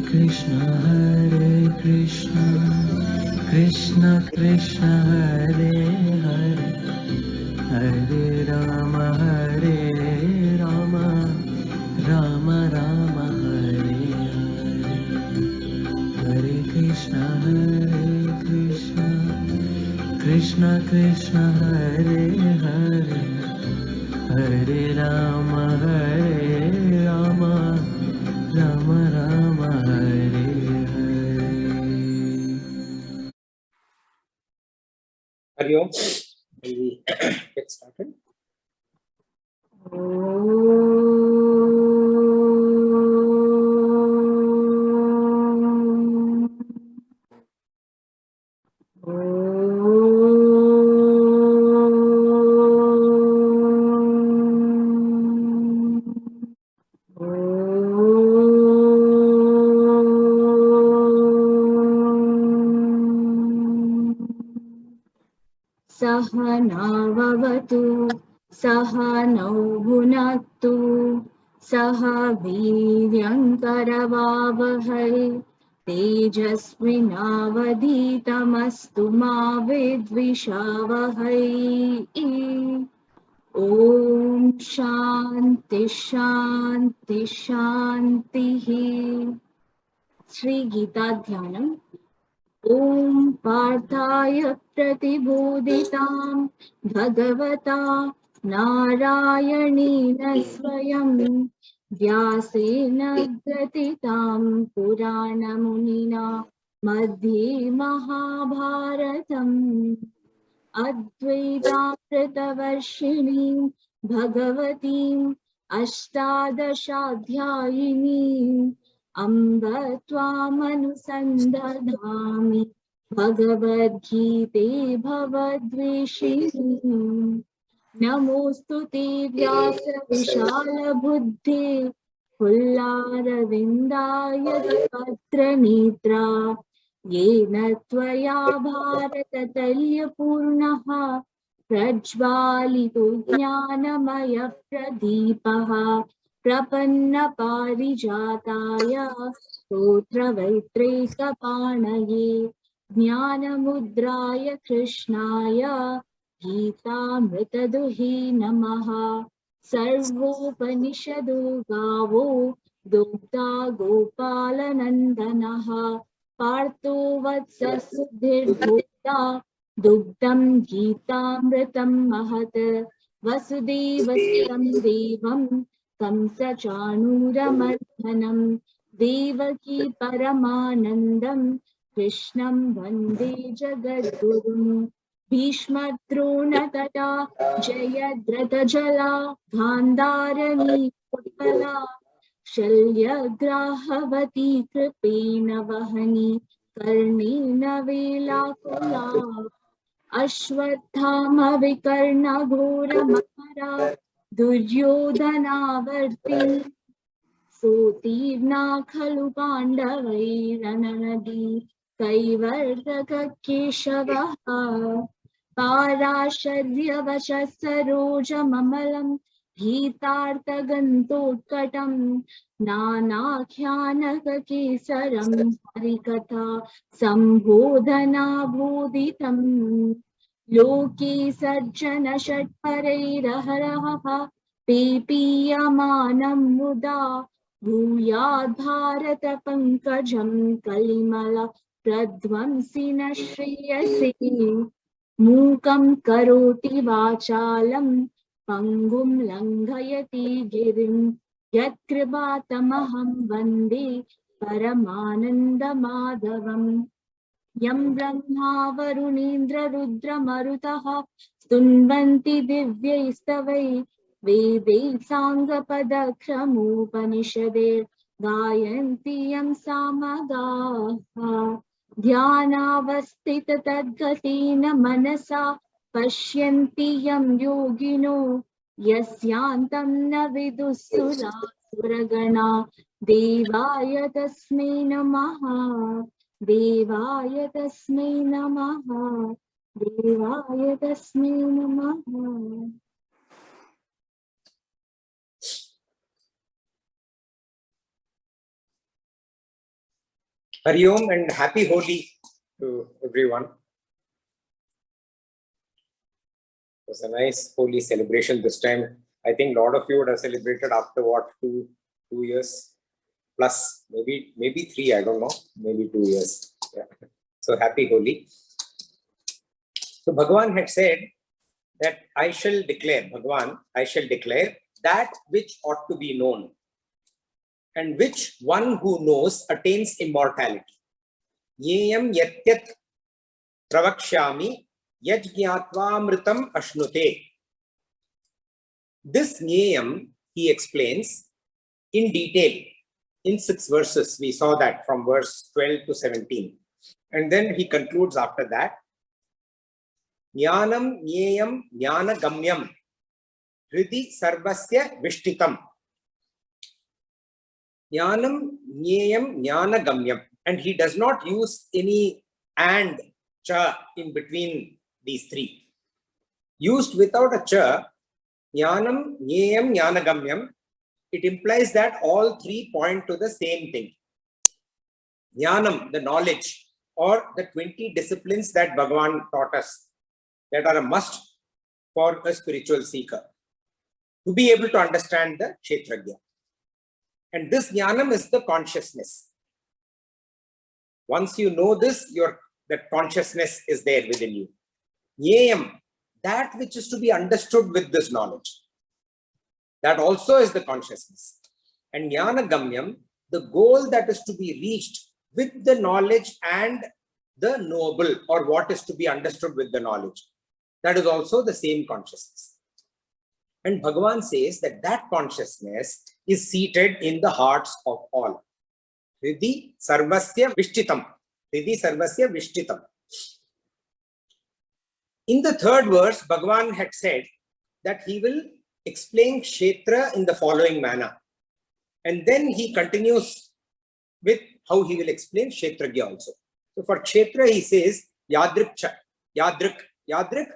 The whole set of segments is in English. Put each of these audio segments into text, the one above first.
Krishna Krishna Krishna Hare Hare Hare Rama Rama Rama Hare Hare Hare Krishna Krishna Krishna Hare Hare Hare Rama Rama Rama Hare Hare. Hari Om. We get started. Sahanavavatu sahanau bhunaktu saha viryankaravavahai tejasvinavadhitamastu ma vidvishavahai. Om Shanti Shanti Shantihi. Shri Gita Dhyanam. Om Parthaya Pratibodhitam Bhagavata Narayanena Swayam Vyasena Gratitam Purana Munina Madhye Mahabharatam Advaitavrshinim Bhagavatim Ashtadashadhyayinim Amba Tvamanusandadhami Bhagavad Gite Bhavadveshini. Namostute Vyasa Vishala Buddhe Pullara Patra Nitra Yena Tvaya Bharatataya Purnaha Prajvalito Jnanamaya Pradipaha Prapanna Parijataya Stotra Vaitreka Panaye Jnanamudraya Krishnaya Geetamritaduhi Namaha. Sarvopanishadu Gavo Dugdha Gopalanandanaha Partho Vatsasudhirgopta Dugdam Geetamritam Mahat Vasudevastam Devam Kamsa Chanuramardanam Devaki Paramanandam Krishnam Vande Jagadgurum. Bhishmadrona tata Jayadratha Jala Gandharani Utpala Shalyagrahavati Kripena Vahani Karnena Velakula Ashwathama Vikarna Ghora Mahara Duryodhanavartin Sotirna Khalu Pandavairanadi Kaivartaka Keshavaha Parasharyavasha Saroja Mamalam Hitartagantotkatam Nanakyanaka Kesaram Harikatha Sambodhana Bodhitam Loke Sajjana Shatpareiraharaha Pepiyamanam Muda Bhuyad Bharata Pankajam Kalimala Pradvamsina Shriyasi Mukam Karoti Vachalam Pangum Langhayati Girim Yatkribatamaham Vande Paramananda Madhavam. Yam Brahma Varunindra Rudra Marutaha Stunvanti Divyaistavai Vedai Sangapadakramupaniषदे Gayanti Yam Samagaha Dhyanavastita Tadgatina Manasa Pashyanti Yam Yogino Yasyantam Na Vidussura Suragana Devaya Tasmai Namaha Devaya Tasmai Namaha Devaya Tasmai Namaha. Hari Om and happy Holi to everyone. It was a nice Holi celebration this time. I think a lot of you would have celebrated after what, two years plus, maybe 3, I don't know, maybe 2 years. Yeah. So happy Holi. So Bhagavan had said that I shall declare that which ought to be known, and which one who knows attains immortality. Yeyam yatyat pravakshami yajñatvamritam ashnute. This Nyayam, he explains in detail in 6 verses. We saw that from verse 12 to 17. And then he concludes after that. Jnanam Nyayam Jnana Gamyam Hridi Sarvasya Vishtitam. Jnanam Nyayam Jnana Gamyam. And he does not use any and, cha in between these 3. Used without a cha, Jnanam Nyayam Jnana Gamyam, it implies that all 3 point to the same thing. Jnanam, the knowledge, or the 20 disciplines that Bhagavan taught us, that are a must for a spiritual seeker to be able to understand the Kshetrajna. And this Jnanam is the consciousness. Once you know this, that consciousness is there within you. Nyayam, that which is to be understood with this knowledge. That also is the consciousness. And Jnana Gamyam, the goal that is to be reached with the knowledge and the knowable, or what is to be understood with the knowledge. That is also the same consciousness. And Bhagavan says that that consciousness is seated in the hearts of all. Hridi Sarvasya Vishtitam. Hridi Sarvasya Vishtitam. In the 3rd verse, Bhagavan had said that he will explain Kshetra in the following manner. And then he continues with how he will explain Kshetrajna also. So for Kshetra, he says, Yadrik,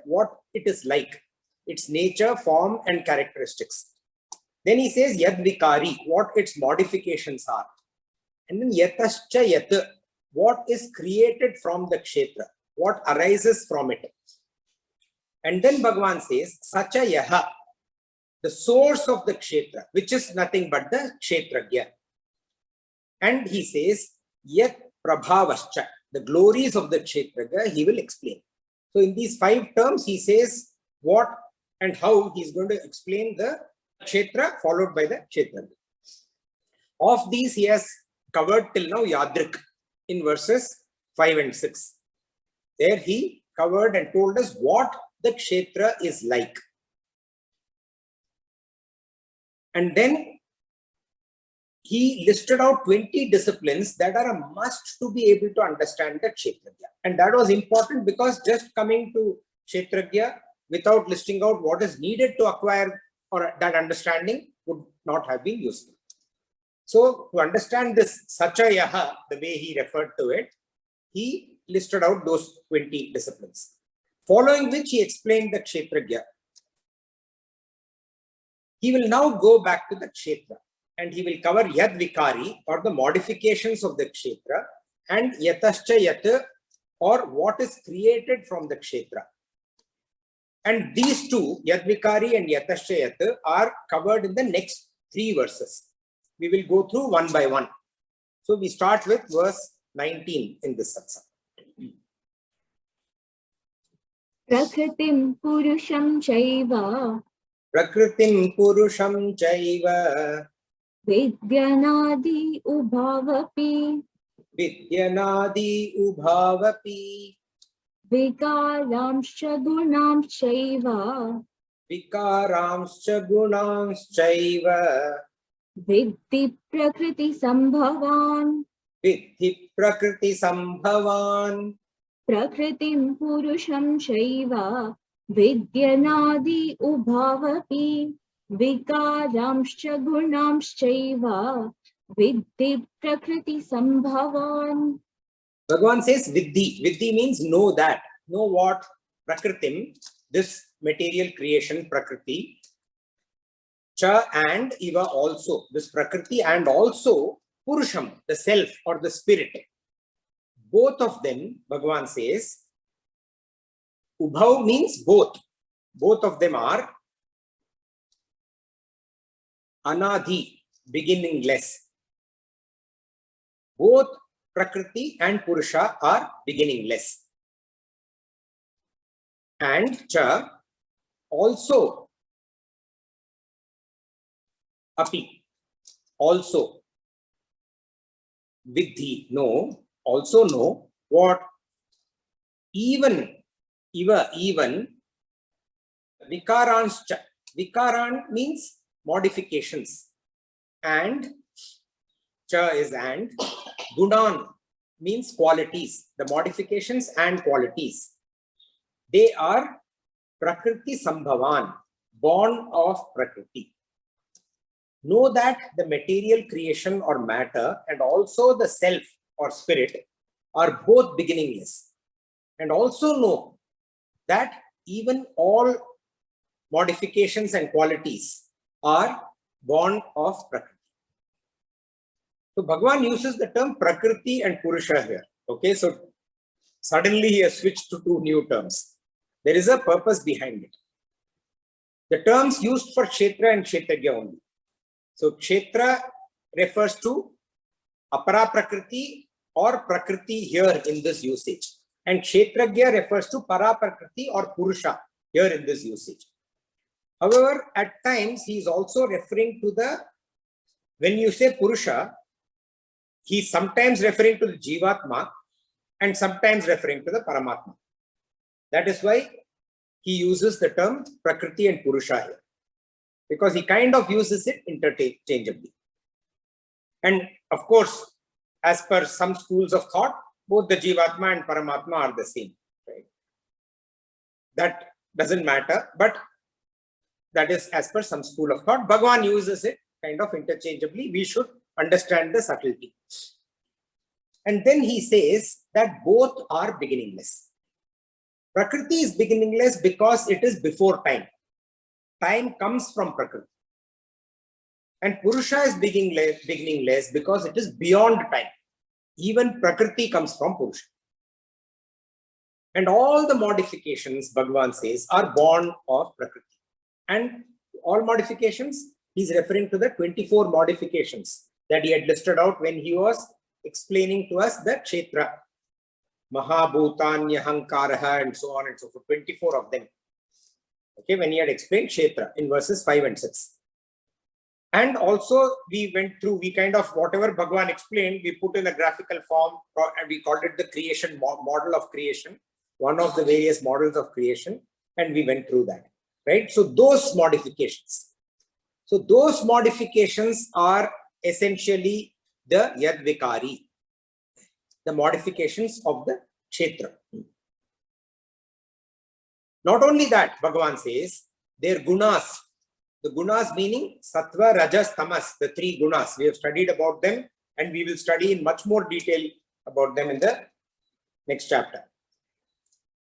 what it is like, its nature, form, and characteristics. Then he says, Yadvikari, what its modifications are. And then Yatascha Yat, what is created from the Kshetra, what arises from it. And then Bhagavan says, Sacha Yaha, the source of the Kshetra, which is nothing but the Kshetrajna. And he says, Yat Prabhavascha, the glories of the Kshetrajna, he will explain. So in these 5 terms, he says what and how he is going to explain the Kshetra, followed by the Kshetrajna. Of these, he has covered till now Yadrik in verses 5 and 6. There he covered and told us what the Kshetra is like. And then he listed out 20 disciplines that are a must to be able to understand the Kshetrajna. And that was important because just coming to Kshetrajna without listing out what is needed to acquire or that understanding would not have been useful. So to understand this Sacha Yaha, the way he referred to it, he listed out those 20 disciplines. Following which he explained the Kshetrajna. He will now go back to the Kshetra and he will cover Yadvikari, or the modifications of the Kshetra, and Yatascha Yat, or what is created from the Kshetra. And these 2, Yadvikari and Yatascha Yat, are covered in the next 3 verses. We will go through one by one. So we start with verse 19 in this satsang. Prakritim Purusham Chaiva. Prakritim Purusham Chaiva. Vidyanadi Ubhavapi. Vidyanadi Ubhavapi. Vikaramscha Gunamschaiva. Vikaramscha Gunamschaiva. Vidhi Prakriti Sambhavan. Vidhi Prakriti Sambhavan. Prakritim Purusham Chaiva. Vidyanadi Ubhavapi. Vikaramscha Gunamschaiva. Vidhi Prakriti Sambhavan. Bhagavan says Vidhi. Vidhi means know that. Know what? Prakritim, this material creation, Prakriti. Cha and Iva also. This Prakriti and also Purusham, the self or the spirit. both of them, Bhagavan says, Ubhav means both. Both of them are Anadhi, beginningless. Both Prakriti and Purusha are beginningless. And Cha also, Api, also, Vidhi, no, also no, what? Even, Vikaranscha. Vikaran means modifications. And Cha is and. Gunan means qualities, the modifications and qualities. They are Prakriti Sambhavan, born of Prakriti. Know that the material creation or matter and also the self or spirit are both beginningless. And also know that even all modifications and qualities are born of Prakriti. So Bhagavan uses the term Prakriti and Purusha here. Okay, so suddenly he has switched to two new terms. There is a purpose behind it. The terms used for Kshetra and Kshetrajna only. So Kshetra refers to Apara Prakriti or Prakriti here in this usage. And Kshetrajna refers to Para Prakriti or Purusha here in this usage. However, at times he is also referring to the, when you say Purusha, he is sometimes referring to the Jivatma and sometimes referring to the Paramatma. That is why he uses the term Prakriti and Purusha here, because he kind of uses it interchangeably. And of course, as per some schools of thought, both the Jivatma and Paramatma are the same. Right? That doesn't matter, but that is as per some school of thought. Bhagavan uses it kind of interchangeably. We should understand the subtlety. And then he says that both are beginningless. Prakriti is beginningless because it is before time. Time comes from Prakriti. And Purusha is beginningless because it is beyond time. Even Prakriti comes from Purusha. And all the modifications, Bhagavan says, are born of Prakriti. And all modifications, he's referring to the 24 modifications that he had listed out when he was explaining to us the Kshetra, Mahabhutanya, Hankaraha, and so on and so forth, 24 of them. Okay, when he had explained Kshetra in verses 5 and 6. And also we went through, we kind of, whatever Bhagavan explained, we put in a graphical form and we called it the creation model of creation, one of the various models of creation, and we went through that, right? So those modifications. So those modifications are essentially the Yadvikari, the modifications of the Kshetra. Not only that, Bhagavan says, their Gunas, the Gunas meaning Sattva, Rajas, Tamas, the three Gunas. We have studied about them and we will study in much more detail about them in the next chapter.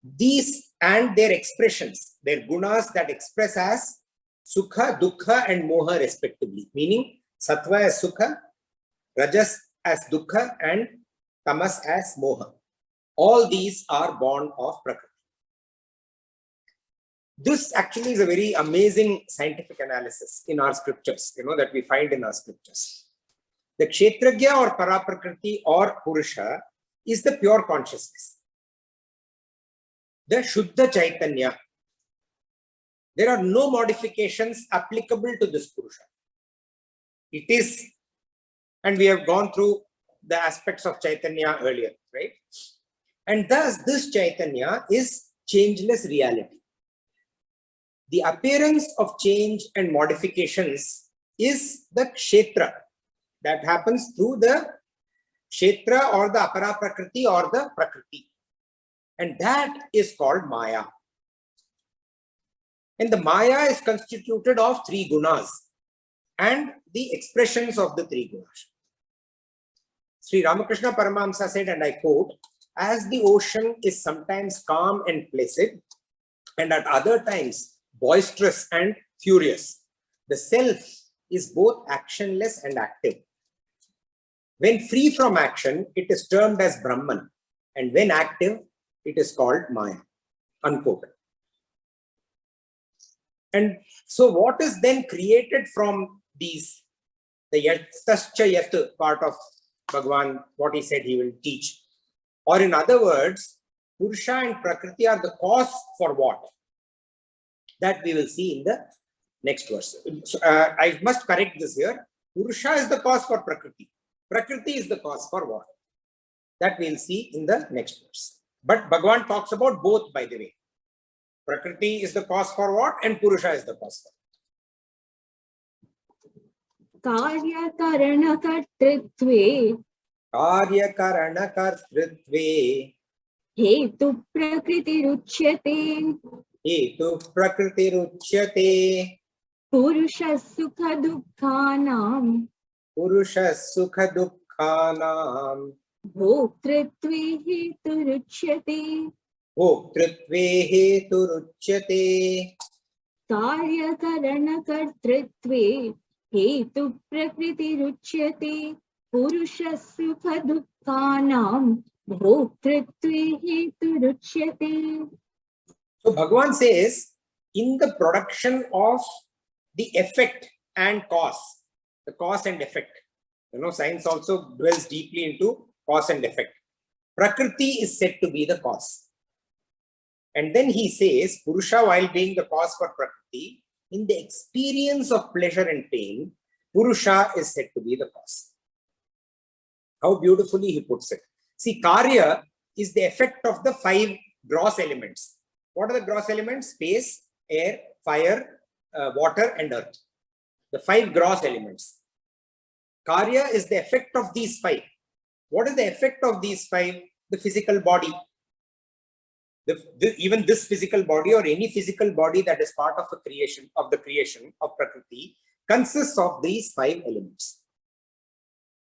These and their expressions, their Gunas that express as Sukha, Dukkha and Moha respectively, meaning Sattva as Sukha, Rajas as Dukkha and Tamas as Moha. All these are born of Prakriti. This actually is a very amazing scientific analysis in our scriptures, that we find in our scriptures. The Kshetrajna or Paraprakriti or Purusha is the pure consciousness. The Shuddha Chaitanya. There are no modifications applicable to this Purusha. It is, and we have gone through the aspects of Chaitanya earlier, right? And thus this Chaitanya is changeless reality. The appearance of change and modifications is the Kshetra that happens through the Kshetra or the Apara Prakriti or the Prakriti. And that is called Maya. And the Maya is constituted of three Gunas and the expressions of the three Gunas. Sri Ramakrishna Paramahamsa said, and I quote, as the ocean is sometimes calm and placid, and at other times boisterous and furious, the self is both actionless and active. When free from action, it is termed as Brahman, And when active, it is called Maya. Unquote. And so what is then created from these, the yatascha yat part of Bhagavan, what he said he will teach? Or in other words, Purusha and Prakriti are the cause for what? That we will see in the next verse. So, I must correct this here. Purusha is the cause for Prakriti. Prakriti is the cause for what? That we will see in the next verse. But Bhagavan talks about both, by the way. Prakriti is the cause for what, and Purusha is the cause for what. Karya karana kartritve Karya karana kartritve hetu prakriti ruchyate hetu prakriti ruchyate purusha sukha dukkhanam purusha sukha dukkhanam bhoktritve hetu ruchyate bhoktritve hetu ruchyate. Karya karana kartritve hetu prakriti ruchyate purusha sukha dukkhanam bhoktritve hetu ruchyate. So Bhagavan says, in the production of the effect and cause, the cause and effect, science also dwells deeply into cause and effect. Prakriti is said to be the cause. And then he says, Purusha, while being the cause for Prakriti, in the experience of pleasure and pain, Purusha is said to be the cause. How beautifully he puts it. See, Karya is the effect of the 5 gross elements. What are the gross elements? Space, air, fire, water, and earth. The 5 gross elements. Karya is the effect of these 5. What is the effect of these 5? The physical body. Even this physical body or any physical body that is part of the creation of Prakriti consists of these 5 elements.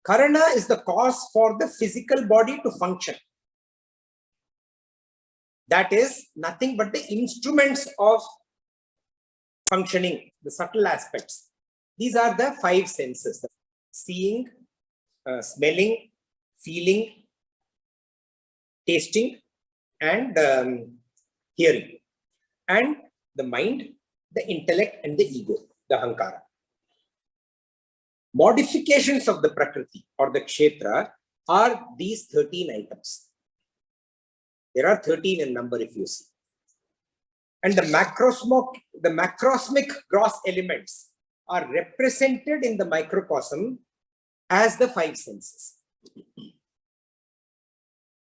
Karana is the cause for the physical body to function. That is nothing but the instruments of functioning, the subtle aspects. These are the 5 senses: seeing, smelling, feeling, tasting, and hearing. And the mind, the intellect, and the ego, the Ahankara. Modifications of the Prakriti or the Kshetra are these 13 items. There are 13 in number if you see. And the macrosmic gross elements are represented in the microcosm as the 5 senses.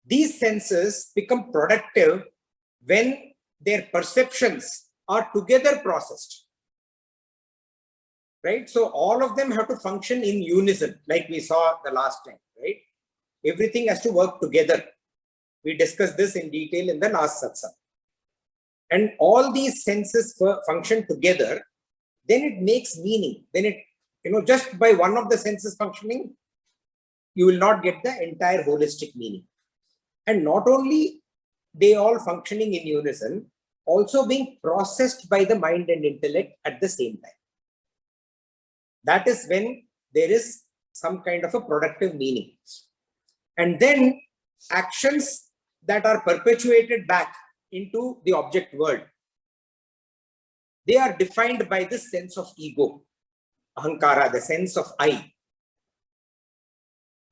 These senses become productive when their perceptions are together processed. Right? So all of them have to function in unison, like we saw the last time, right? Everything has to work together. We discussed this in detail in the last satsang. And all these senses function together, then it makes meaning. Then it, just by one of the senses functioning, you will not get the entire holistic meaning. And not only they all functioning in unison, also being processed by the mind and intellect at the same time. That is when there is some kind of a productive meaning. And then actions that are perpetuated back into the object world, they are defined by this sense of ego, Ahankara, the sense of I.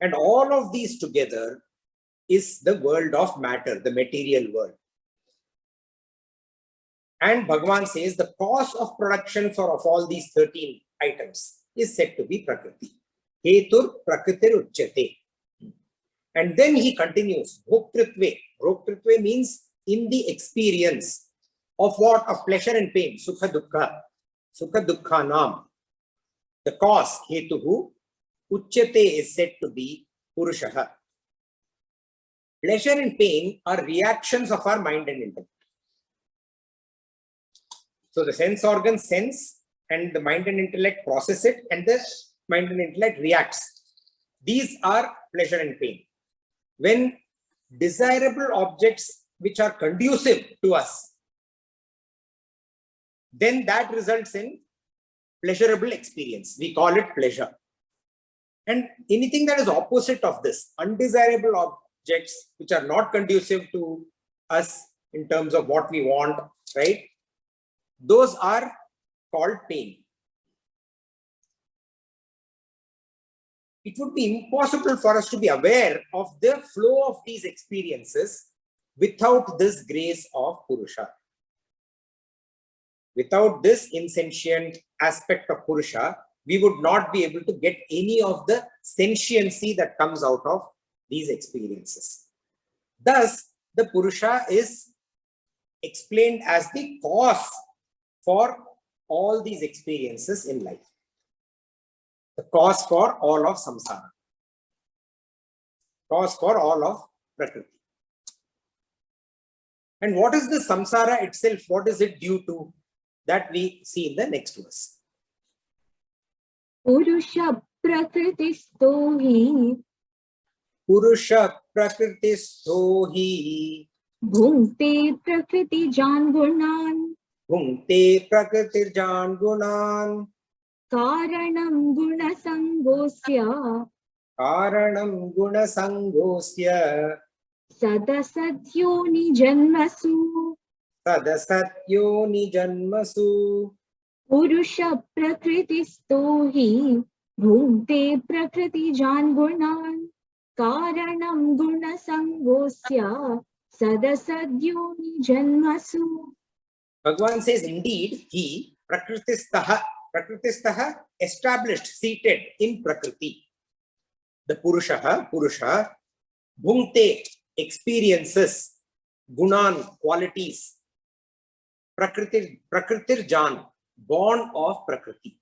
And all of these together is the world of matter, the material world. And Bhagavan says the cause of production of all these 13 items is said to be Prakriti. Hetur Prakritir Uchyate. And then he continues, Bhoktritve. Bhoktritve means in the experience of what? Of pleasure and pain. Sukha Dukkha. Sukha Dukkha Nam. The cause, Hetuhu. Uchyate is said to be Purushaha. Pleasure and pain are reactions of our mind and intellect. So the sense organs sense and the mind and intellect process it, and the mind and intellect reacts. These are pleasure and pain. When desirable objects which are conducive to us, then that results in pleasurable experience. We call it pleasure. And anything that is opposite of this, undesirable objects which are not conducive to us in terms of what we want, right? Those are called pain. It would be impossible for us to be aware of the flow of these experiences without this grace of Purusha. Without this insentient aspect of Purusha, we would not be able to get any of the sentiency that comes out of these experiences. Thus, the Purusha is explained as the cause for all these experiences in life. The cause for all of samsara. Cause for all of prakriti. And what is the samsara itself? What is it due to? That we see in the next verse. Purusha prakritisto hi. Purusha prakritisto hi. Bhunte prakriti jan gunan. Bhunte prakriti jan gunan. Karanam guna sangosya. Karanam guna sangosya. Sadasatyoni janmasu. Sadasatyoni janmasu. Purusha prakritisto hi. Bhunte prakriti jan gunan. Karanam guna sangosya. Sadasadyoni janmasu. Bhagavan says, indeed, he, prakritistaha, established, seated in prakriti. The Purusha, bhungte, experiences, gunan, qualities, prakritir jan, born of prakriti.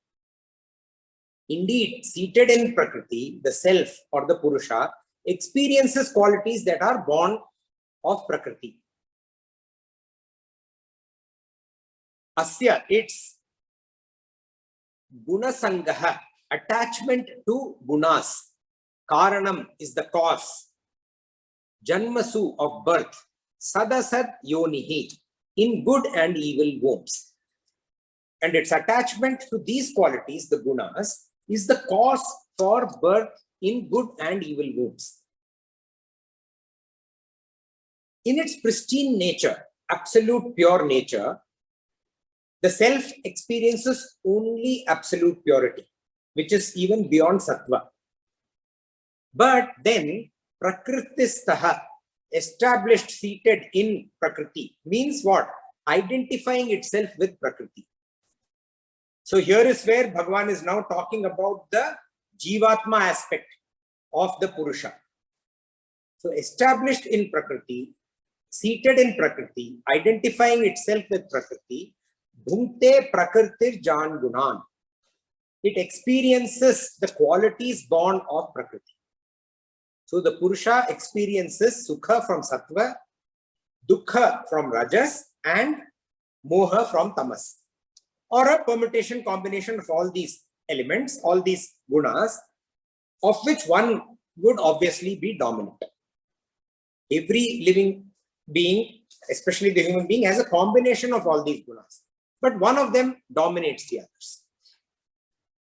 Indeed, seated in prakriti, the self or the Purusha experiences qualities that are born of prakriti. Asya, its gunasangaha, attachment to gunas. Karanam is the cause. Janmasu, of birth. Sadasad yonihi, in good and evil wombs. And its attachment to these qualities, the gunas, is the cause for birth in good and evil wombs. In its pristine nature, absolute pure nature, the self experiences only absolute purity, which is even beyond sattva. But then, prakritistaha, established, seated in prakriti, means what? Identifying itself with prakriti. So here is where Bhagavan is now talking about the Jivatma aspect of the Purusha. So established in prakriti, seated in prakriti, identifying itself with prakriti, bhunte prakritir jan gunan. It experiences the qualities born of prakriti. So the Purusha experiences sukha from sattva, dukkha from rajas, and moha from tamas. Or a permutation combination of all these elements, all these gunas, of which one would obviously be dominant. Every living being, especially the human being, has a combination of all these gunas, but one of them dominates the others.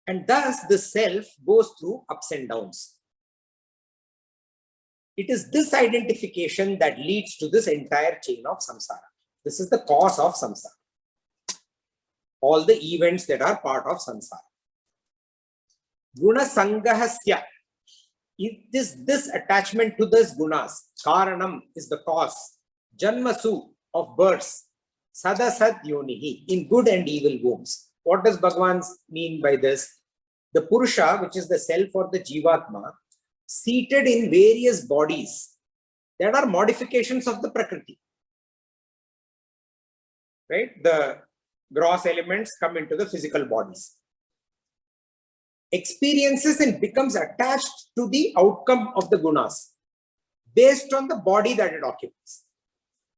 And thus the self goes through ups and downs. It is this identification that leads to this entire chain of samsara. This is the cause of samsara. All the events that are part of samsara. Guna sangahasya. It is this attachment to this gunas. Karanam is the cause. Janmasu, of births. Sadasad yonihi, in good and evil wombs. What does Bhagavan mean by this? The Purusha, which is the self or the Jivatma, seated in various bodies that are modifications of the Prakriti. Right? The gross elements come into the physical bodies. Experiences and becomes attached to the outcome of the gunas based on the body that it occupies.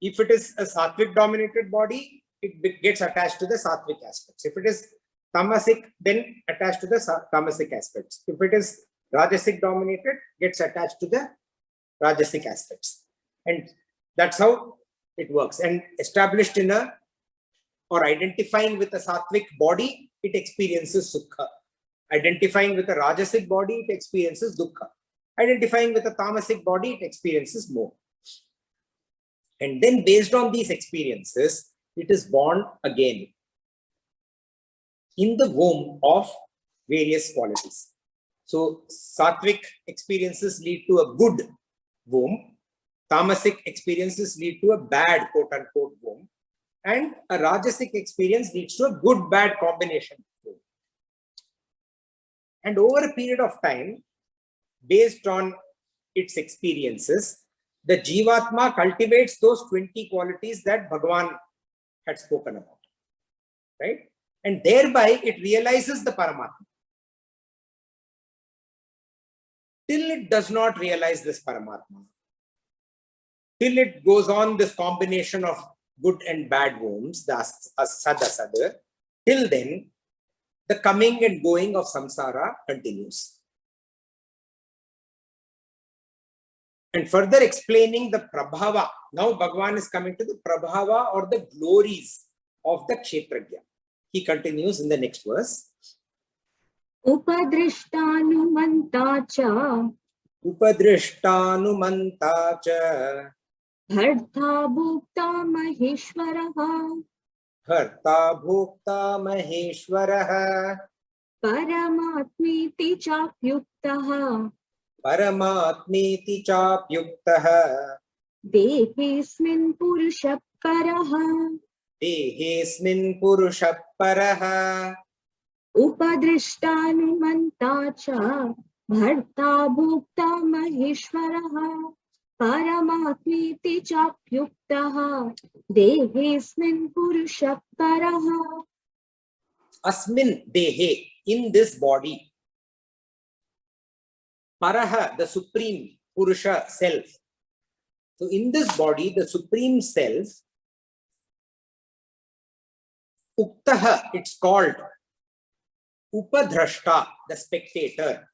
If it is a sattvic dominated body, it gets attached to the sattvic aspects. If it is tamasic, then attached to the tamasic aspects. If it is rajasic dominated, gets attached to the rajasic aspects. And that's how it works. And established in a, or identifying with a sattvic body, it experiences sukha. Identifying with a rajasic body, it experiences dukkha. Identifying with a tamasic body, it experiences more. And then based on these experiences, it is born again in the womb of various qualities. So sattvic experiences lead to a good womb. Tamasic experiences lead to a bad quote unquote womb. And a rajasic experience leads to a good bad combination. And over a period of time, based on its experiences, the Jivatma cultivates those 20 qualities that Bhagavan had spoken about, right? And thereby it realizes the Paramatma. Till it does not realize this Paramatma, till it goes on this combination of good and bad wombs, the Asad, till then, the coming and going of samsara continues. And further explaining the prabhava, now Bhagavan is coming to the prabhava or the glories of the Kshetrajna. He continues in the next verse. Upadrishtanumanta cha Upadrishtanumanta cha bharta bhukta maheshwaraha Bharta Bhokta Maheshwaraha paramatmiti chapyuktaha Paramatmeti Chapyuktaha dehesmin purusha paraha Dehesmin Purusha Paraha Upadrishtanumanta cha bharta bhukta maheshwaraha paramatmiti chapyuktaha dehesmin purusha paraha. Asmin Dehe, in this body, Paraha, the supreme Purusha self. So in this body, the supreme self, Uktaha, it's called Upadrashta, the spectator,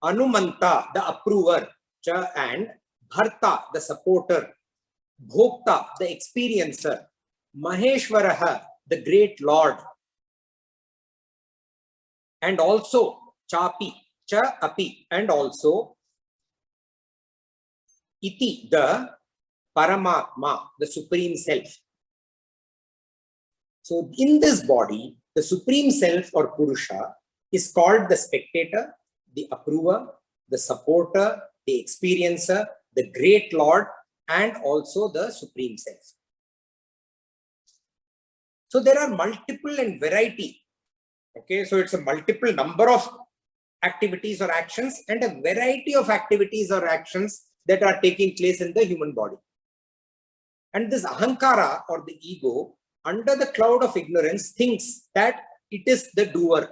Anumanta, the approver, Cha, and Bharta, the supporter, Bhokta, the experiencer, Maheshwaraha, the great Lord, and also Chapi, Cha, Api, and also Iti, the Paramatma, the supreme self. So in this body, the supreme self or Purusha is called the spectator, the approver, the supporter, the experiencer, the great Lord, and also the supreme self. So there are multiple and variety. Okay, so it's a multiple number of activities or actions and a variety of activities or actions that are taking place in the human body. And this ahankara or the ego, under the cloud of ignorance, thinks that it is the doer.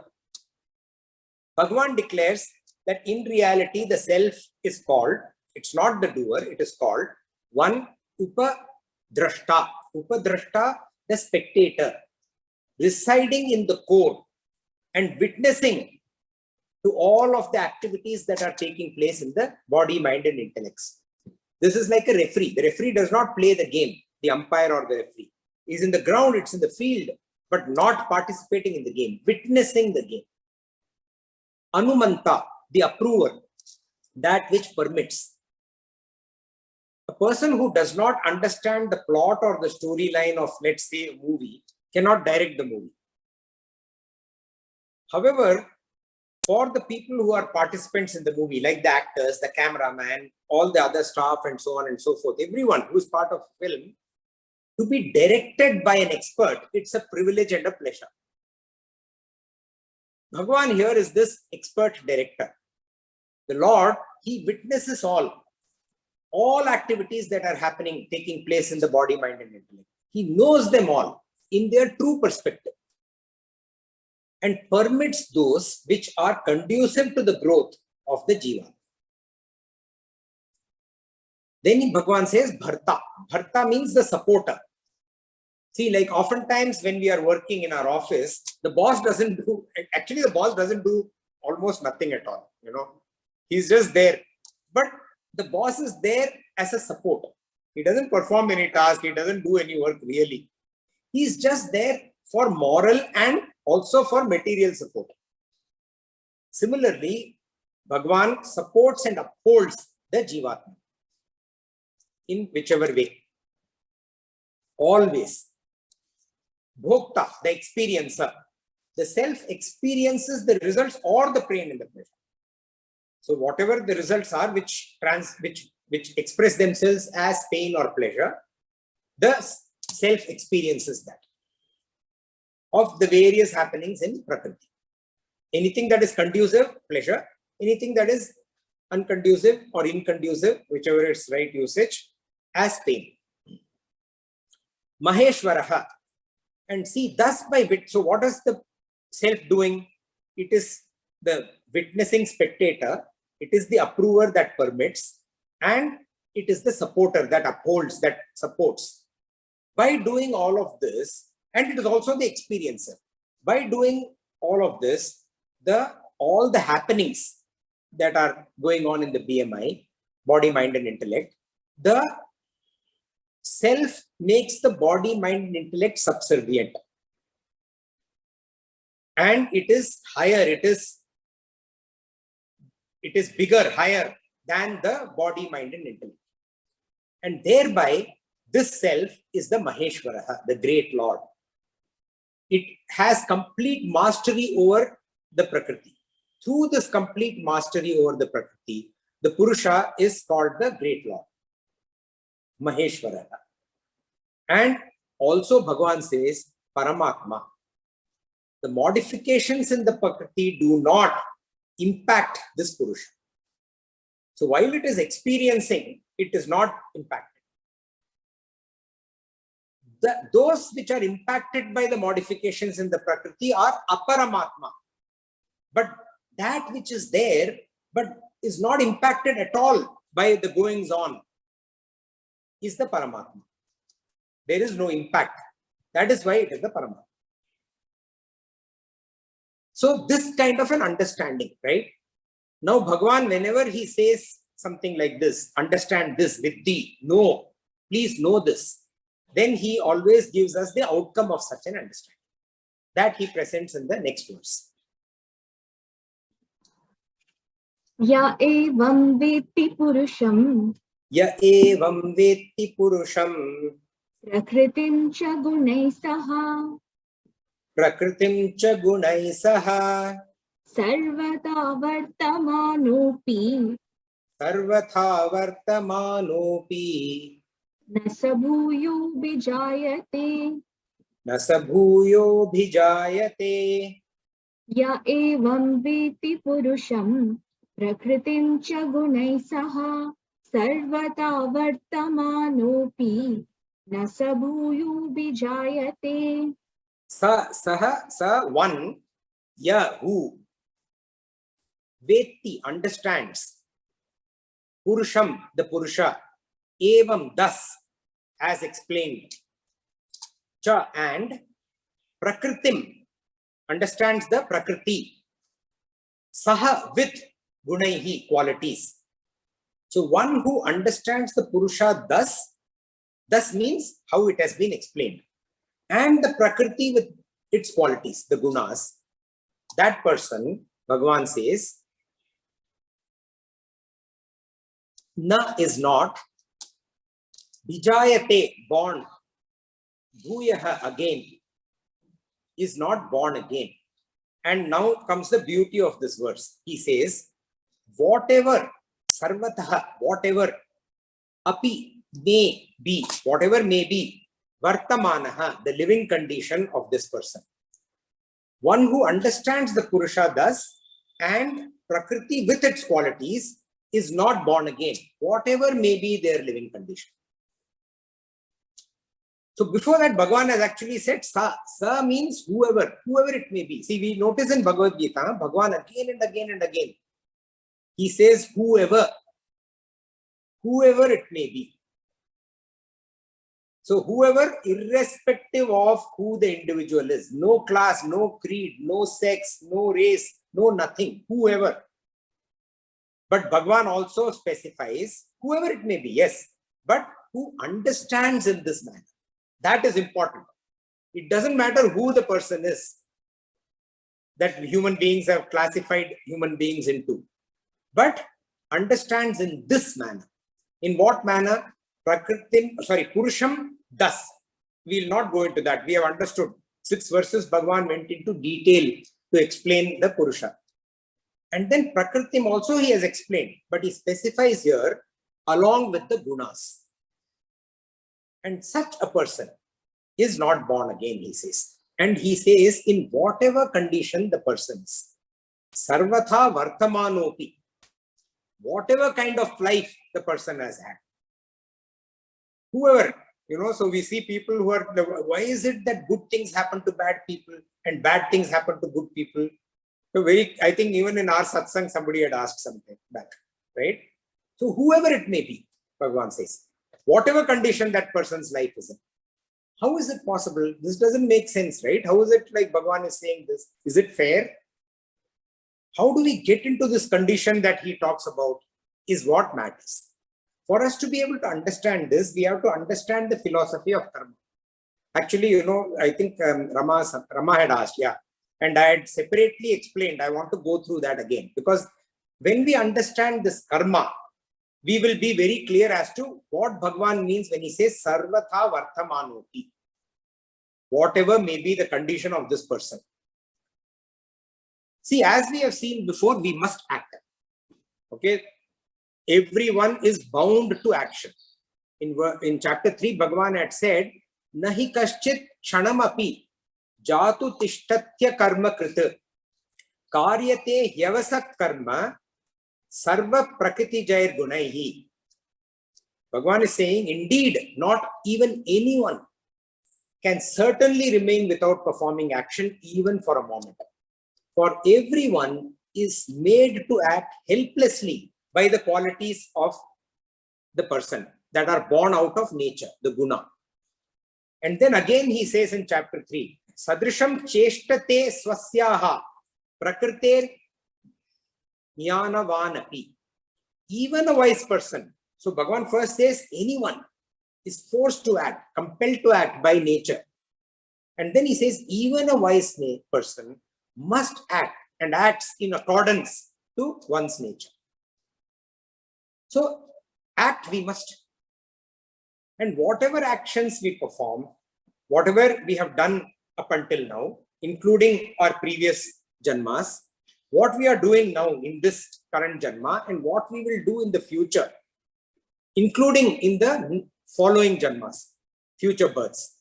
Bhagavan declares that in reality the self is called, it's not the doer, it is called one Upadrashta. Upadrashta, the spectator, residing in the core and witnessing to all of the activities that are taking place in the body, mind, and intellects. This is like a referee. The referee does not play the game, the umpire or the referee. He's in the ground, it's in the field, but not participating in the game, witnessing the game. Anumanta, the approver, that which permits. A person who does not understand the plot or the storyline of, let's say, a movie, cannot direct the movie. However, for the people who are participants in the movie, like the actors, the cameraman, all the other staff, and so on and so forth, everyone who is part of the film, to be directed by an expert, it's a privilege and a pleasure. Bhagavan here is this expert director. The Lord, he witnesses all activities that are happening, taking place in the body, mind, and intellect. He knows them all in their true perspective and permits those which are conducive to the growth of the jiva. Then Bhagavan says Bharta. Bharta means the supporter. See, like oftentimes when we are working in our office, the boss doesn't do, actually the boss doesn't do almost nothing at all, He's just there. But the boss is there as a support. He doesn't perform any task. He doesn't do any work really. He's just there for moral and also for material support. Similarly, Bhagavan supports and upholds the Jivatma in whichever way. Always. Bhokta, the experiencer. The self experiences the results or the pain and the pleasure. So whatever the results are which express themselves as pain or pleasure, the self experiences that of the various happenings in Prakriti. Anything that is conducive, pleasure. Anything that is unconducive or inconducive, whichever is right usage, as pain. Maheshwaraha. And see, thus by wit. So what is the self doing? It is the witnessing spectator. It is the approver that permits. And it is the supporter that upholds, that supports. By doing all of this, and it is also the experiencer. By doing all of this, all the happenings that are going on in the BMI, body, mind, and intellect, the self makes the body, mind, and intellect subservient. And it is higher, it is bigger, higher than the body, mind, and intellect. And thereby, this self is the Maheshwaraha, the great Lord. It has complete mastery over the Prakriti. Through this complete mastery over the Prakriti, the Purusha is called the great Lord, Maheshwaraha. And also Bhagavan says, Paramatma. The modifications in the Prakriti do not impact this Purusha. So while it is experiencing, it is not impacted. Those which are impacted by the modifications in the Prakriti are Aparamatma. But that which is there, but is not impacted at all by the goings on, is the Paramatma. There is no impact. That is why it is the Paramatma. So this kind of an understanding, right? Now Bhagavan, whenever he says something like this, understand this, Viddhi, know, please know this, then he always gives us the outcome of such an understanding. That he presents in the next verse. Ya evam veti purusham. Ya evam veti purusham. Prakritim cha gunai saha. Prakritim cha gunai saha. Sarvata vartamanopi. Sarvatha vartamanopi. Nasabhuyo bijayate. Nasabhuyo bhijayate. Ya evam veti purusham. Prakritim cha gunai saha. Sarvata vartamanopi. Nasabhuyo bijayate. Sa one, ya who, veti understands, purusham the Purusha, evam thus, as explained, cha and, prakritim understands the Prakriti, saha with gunaihi qualities. So one who understands the Purusha thus means how it has been explained. And the Prakriti with its qualities, the Gunas, that person, Bhagavan says, na is not, vijayate, born, bhuyaha again, is not born again. And now comes the beauty of this verse. He says, whatever, sarvataha, whatever, api, may be, whatever may be, vartamanaha, the living condition of this person. One who understands the Purusha thus and Prakriti with its qualities is not born again, whatever may be their living condition. So before that, Bhagavan has actually said sa. Sa means whoever it may be. See, we notice in Bhagavad Gita, Bhagavan again and again and again, he says whoever it may be. So whoever, irrespective of who the individual is, no class, no creed, no sex, no race, no nothing, whoever. But Bhagavan also specifies whoever it may be, yes, but who understands in this manner. That is important. It doesn't matter who the person is that human beings have classified human beings into. but understands in this manner. In what manner? Purusham does. We will not go into that. We have understood 6 verses. Bhagavan went into detail to explain the Purusha. And then Prakritim also he has explained, but he specifies here along with the Gunas. And such a person is not born again, he says. And he says, in whatever condition the person is, Sarvatha Vartamanopi, whatever kind of life the person has had. Whoever, so we see people who are, why is it that good things happen to bad people and bad things happen to good people? So I think even in our satsang, somebody had asked something back, right? So whoever it may be, Bhagavan says, whatever condition that person's life is in, how is it possible? This doesn't make sense, right? How is it like Bhagavan is saying this? Is it fair? How do we get into this condition that he talks about is what matters. For us to be able to understand this, we have to understand the philosophy of karma. Actually, I think Rama had asked, yeah. And I had separately explained, I want to go through that again. Because when we understand this karma, we will be very clear as to what Bhagavan means when he says Sarvatha Vartamanoti. Whatever may be the condition of this person. See, as we have seen before, we must act. Okay? Everyone is bound to action. In chapter 3, Bhagavan had said, Nahi kaschit kshanamapi jatu tishtatya karma krita karyate hyavasak karma sarva prakriti jair gunaihi. Bhagavan is saying, indeed, not even anyone can certainly remain without performing action even for a moment. For everyone is made to act helplessly by the qualities of the person that are born out of nature, the guna. And then again he says in chapter 3, Sadrisham cheshtate swasyaha prakriter jnanavanapi. Even a wise person. So Bhagavan first says anyone is forced to act, compelled to act by nature. And then he says even a wise person must act and acts in accordance to one's nature. So act we must. And whatever actions we perform, whatever we have done up until now, including our previous janmas, what we are doing now in this current janma and what we will do in the future, including in the following janmas, future births.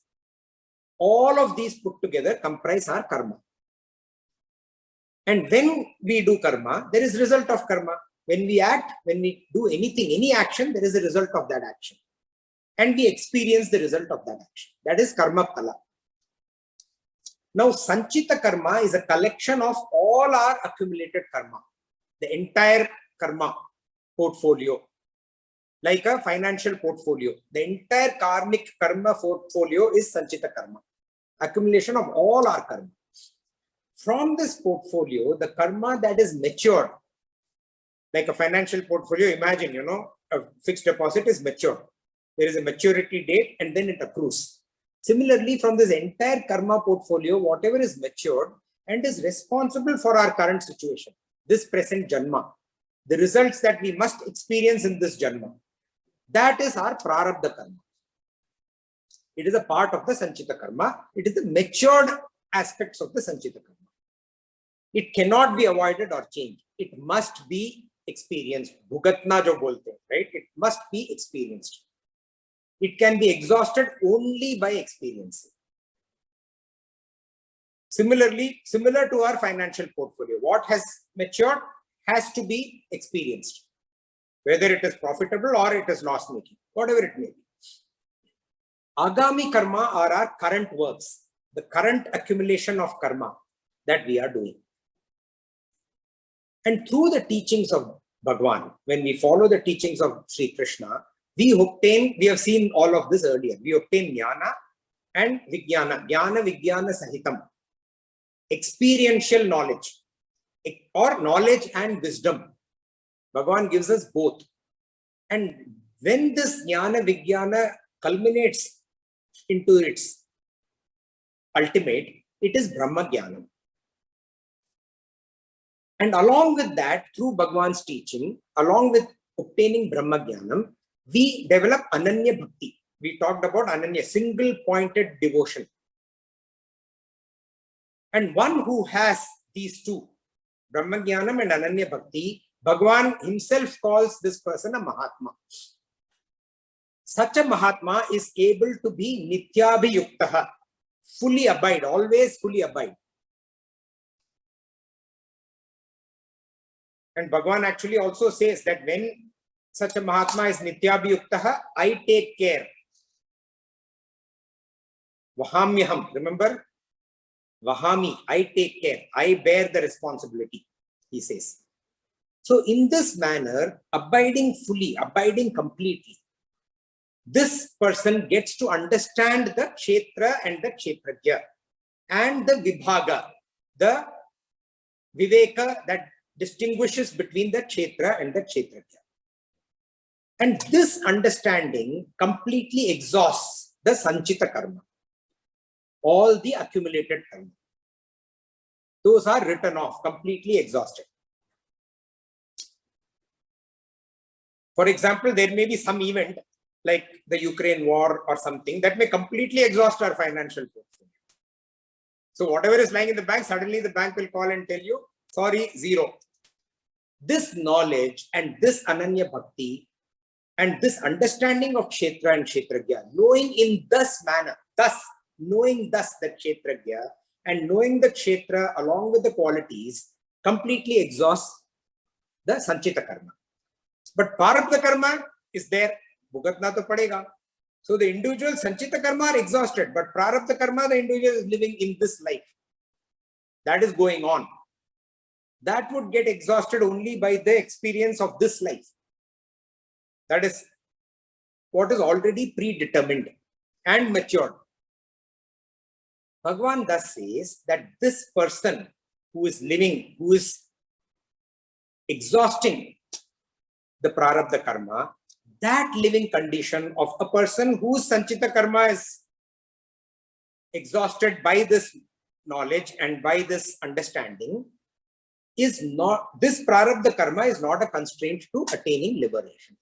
All of these put together comprise our karma. And when we do karma, there is result of karma. When we act, when we do anything, any action, there is a result of that action. And we experience the result of that action. That is karma phala. Now, Sanchita karma is a collection of all our accumulated karma. The entire karma portfolio. Like a financial portfolio. The entire karmic karma portfolio is Sanchita karma. Accumulation of all our karma. From this portfolio, the karma that is matured, like a financial portfolio, imagine, a fixed deposit is matured. There is a maturity date and then it accrues. Similarly, from this entire karma portfolio, whatever is matured and is responsible for our current situation, this present janma, the results that we must experience in this janma, that is our prarabdha karma. It is a part of the Sanchita karma. It is the matured aspects of the Sanchita karma. It cannot be avoided or changed. It must be experienced. Bhugatna jo bolte, right? It must be experienced. It can be exhausted only by experiencing. Similarly, similar to our financial portfolio, what has matured has to be experienced. Whether it is profitable or it is loss-making, whatever it may be. Agami karma are our current works, the current accumulation of karma that we are doing. And through the teachings of Bhagavan, when we follow the teachings of Sri Krishna, we have seen all of this earlier. We obtain jnana and vijnana, jnana vijnana sahitam, experiential knowledge or knowledge and wisdom. Bhagavan gives us both. And when this jnana vijnana culminates into its ultimate, it is Brahma Jnanam. And along with that, through Bhagwan's teaching, along with obtaining Brahma Jnanam, we develop Ananya Bhakti. We talked about Ananya, single-pointed devotion. And one who has these two, Brahma Jnanam and Ananya Bhakti, Bhagwan himself calls this person a Mahatma. Such a Mahatma is able to be Nityabhiyuktaha, fully abide, always fully abide. And Bhagwan actually also says that when such a Mahatma is Nityabhiyuktaha, I take care. Vahamyaham, remember? Vahami, I take care. I bear the responsibility, he says. So in this manner, abiding fully, abiding completely, this person gets to understand the Kshetra and the Kshetrajna and the Vibhaga, the Viveka that distinguishes between the Kshetra and the Kshetrajna. And this understanding completely exhausts the Sanchita karma, all the accumulated karma. Those are written off, completely exhausted. For example, there may be some event like the Ukraine war or something that may completely exhaust our financial portfolio. So whatever is lying in the bank, suddenly the bank will call and tell you, sorry, zero. This knowledge and this Ananya Bhakti and this understanding of Kshetra and Kshetrajna, knowing in this manner, knowing thus the Kshetrajna and knowing the Kshetra along with the qualities completely exhausts the Sanchita karma. But Prarabdha karma is there, bhugatna to padega. So the individual Sanchita karma are exhausted, but Prarabdha karma, the individual is living in this life. That is going on. That would get exhausted only by the experience of this life. That is what is already predetermined and matured. Bhagwan thus says that this person who is living, who is exhausting the Prarabdha karma, that living condition of a person whose Sanchita karma is exhausted by this knowledge and by this understanding, is not, this Prarabdha karma is not a constraint to attaining liberation.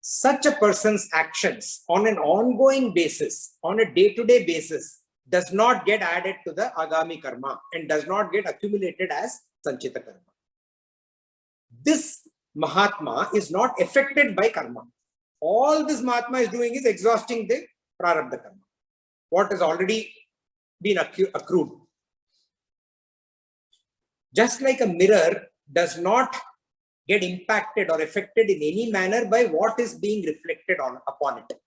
Such a person's actions on an ongoing basis, on a day-to-day basis, does not get added to the Agami karma and does not get accumulated as Sanchita karma. This Mahatma is not affected by karma. All this Mahatma is doing is exhausting the Prarabdha karma, what has already been accrued. Just like a mirror does not get impacted or affected in any manner by what is being reflected upon it.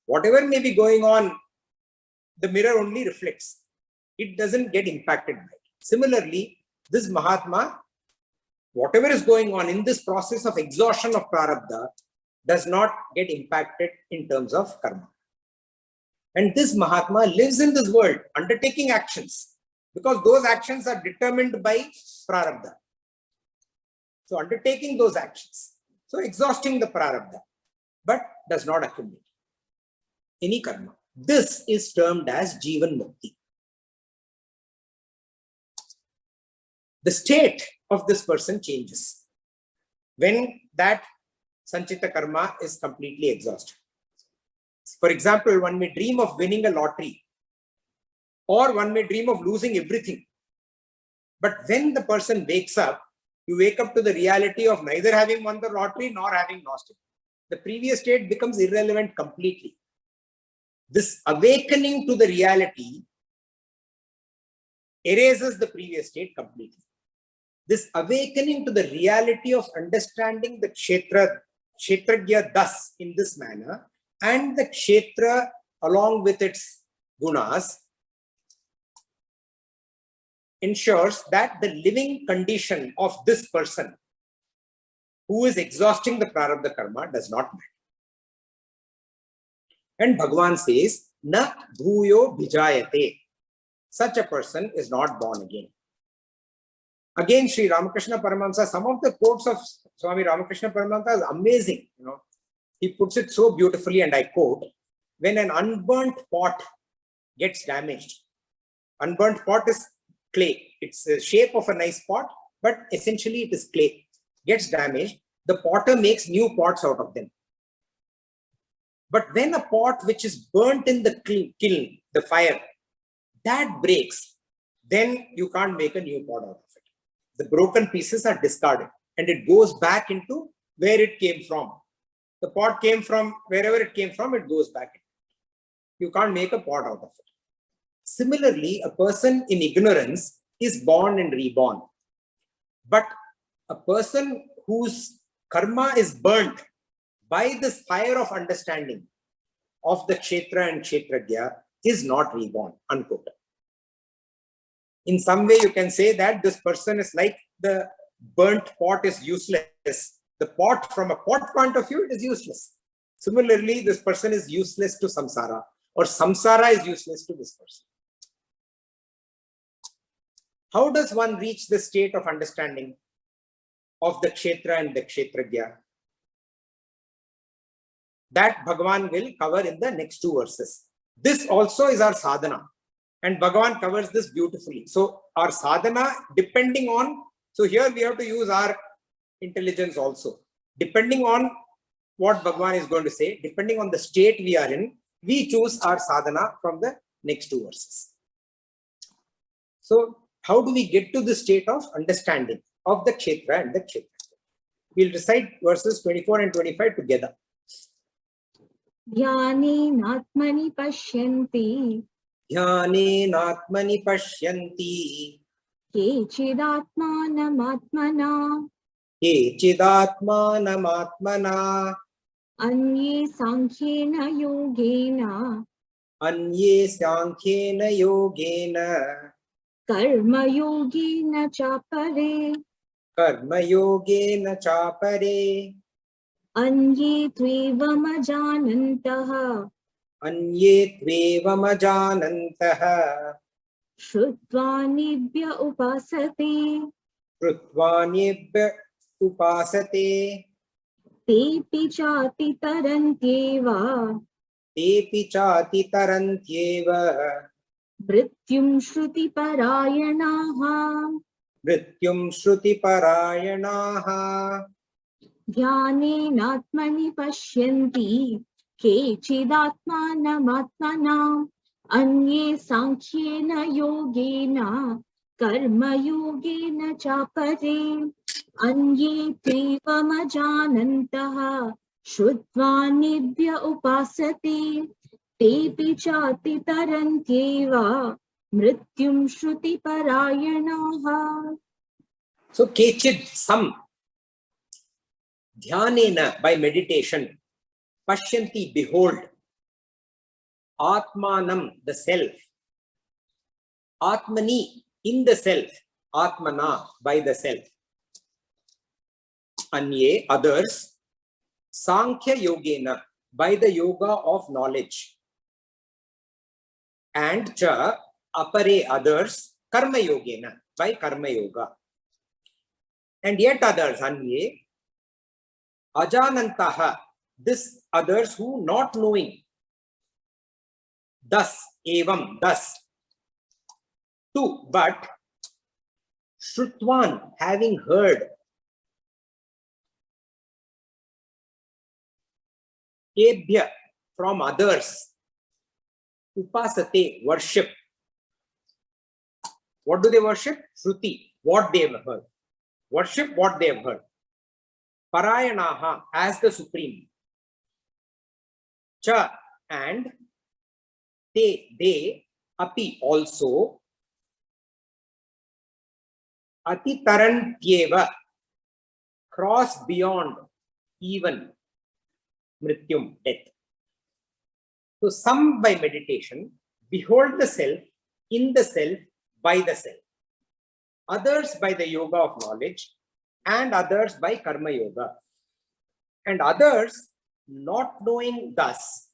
Whatever may be going on, the mirror only reflects. It doesn't get impacted by it. Similarly, this Mahatma, whatever is going on in this process of exhaustion of Prarabdha, does not get impacted in terms of karma. And this Mahatma lives in this world, undertaking actions, because those actions are determined by Prarabdha. So undertaking those actions, so exhausting the Prarabdha, but does not accumulate any karma. This is termed as Jivan Mukti. The state of this person changes when that Sanchita karma is completely exhausted. For example, one may dream of winning a lottery, or one may dream of losing everything. But when the person wakes up, you wake up to the reality of neither having won the lottery nor having lost it. The previous state becomes irrelevant completely. This awakening to the reality erases the previous state completely. This awakening to the reality of understanding the Kshetrajna thus in this manner, and the Kshetra along with its Gunas, ensures that the living condition of this person who is exhausting the Prarabdha karma does not matter. And Bhagavan says, Na bhuyo bhijayate. Such a person is not born again. Again, Sri Ramakrishna Paramahamsa, some of the quotes of Swami Ramakrishna Paramahamsa is amazing. He puts it so beautifully, and I quote, when an unburnt pot gets damaged, unburnt pot is clay. It's a shape of a nice pot, but essentially it is clay. Gets damaged, the potter makes new pots out of them. But when a pot which is burnt in the kiln, the fire, that breaks, then you can't make a new pot out of it. The broken pieces are discarded and it goes back into where it came from. The pot came from wherever it came from, it goes back. You can't make a pot out of it. Similarly, a person in ignorance is born and reborn. But a person whose karma is burnt by this fire of understanding of the Kshetra and Kshetrajna is not reborn, unquote. In some way, you can say that this person is like the burnt pot is useless. The pot, from a pot point of view, it is useless. Similarly, this person is useless to samsara, or samsara is useless to this person. How does one reach the state of understanding of the Kshetra and the Kshetrajna? That Bhagavan will cover in the next 2 verses. This also is our sadhana, and Bhagavan covers this beautifully. So our sadhana, depending on, so here we have to use our intelligence also. Depending on what Bhagavan is going to say, depending on the state we are in, we choose our sadhana from the next 2 verses. So how do we get to the state of understanding of the Kshetra and the Kshetrajna? We'll recite verses 24 and 25 together. Dhyanenatmani pashyanti Dhyanenatmani pashyanti kechidatmanamatmana kechidatmanamatmana anye sankhena yogena anye sankhena yogena karma yogena chapare karma yogena chapare anye tvevamajanantah anye tvevamajanantah Shrutvanibhya upasate Krutvanyebhya upasate tepi chati tarantyeva tepi chati tarantyeva mrityum shruti parayanaha mrityum shruti parayanaha dhyanenatmani pashyanti kechidatmanamatmana anye sankhyena yogena karma yogena chapare anye tvevamajanantah shrutvanibhya upasate tepi chati tarantyeva mrityum shruti parayanaha. So kechid, some, dhyanena, by meditation, pashyanti, behold, atmanam, the self, atmani, in the self, atmana, by the self, anye, others, sankhya yogena, by the yoga of knowledge, and cha, apare, others, karma yogena, by karma yoga, and yet others, anye, ajanantaha, this others who not knowing, thus, evam, thus, two, but, shrutvan, having heard, ebhya, from others, upasate, worship. What do they worship? Shruti, what they have heard. Worship what they have heard. Parayanaha, as the supreme. Cha, and they, api, also, atitarantyeva, cross beyond, even, mrityum, death. So some by meditation, behold the self, in the self, by the self. Others by the yoga of knowledge, and others by karma yoga. And others not knowing thus,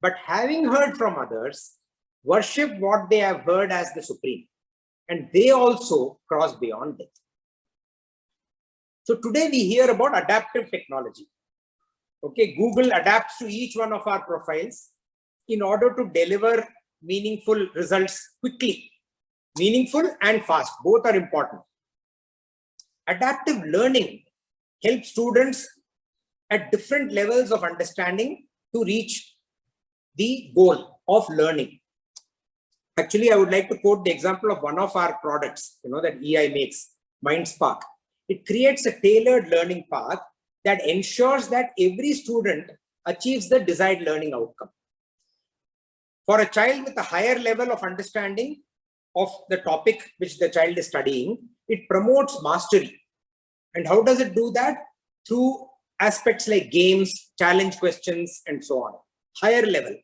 but having heard from others, worship what they have heard as the supreme. And they also cross beyond death. So today we hear about adaptive technology. Okay, Google adapts to each one of our profiles in order to deliver meaningful results quickly. Meaningful and fast, both are important. Adaptive learning helps students at different levels of understanding to reach the goal of learning. Actually, I would like to quote the example of one of our products, that EI makes, MindSpark. It creates a tailored learning path that ensures that every student achieves the desired learning outcome. For a child with a higher level of understanding of the topic which the child is studying, it promotes mastery. And how does it do that? Through aspects like games, challenge questions, and so on. Higher level,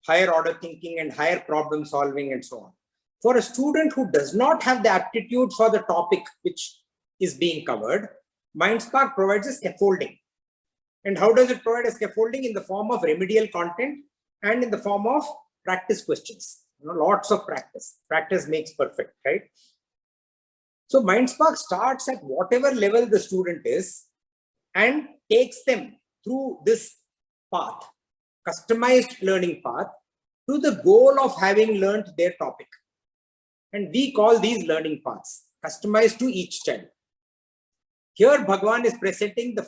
higher order thinking and higher problem solving and so on. For a student who does not have the aptitude for the topic which is being covered, MindSpark provides a scaffolding. And how does it provide a scaffolding? In the form of remedial content and in the form of practice questions. Lots of practice. Practice makes perfect, right? So MindSpark starts at whatever level the student is and takes them through this path, customized learning path, to the goal of having learned their topic. And we call these learning paths, customized to each child. Here Bhagavan is presenting the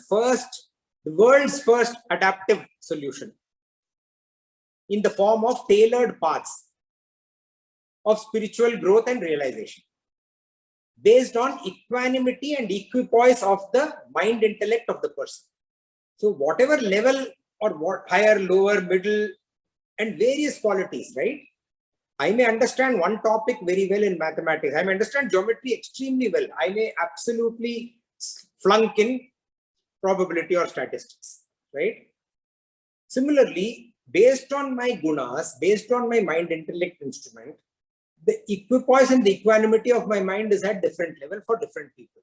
world's first adaptive solution in the form of tailored paths of spiritual growth and realization, based on equanimity and equipoise of the mind intellect of the person. So whatever level or what higher, lower, middle, and various qualities, right? I may understand one topic very well in mathematics. I may understand geometry extremely well. I may absolutely flunk in probability or statistics, right? Similarly, based on my gunas, based on my mind intellect instrument, the equipoise and the equanimity of my mind is at different level for different people.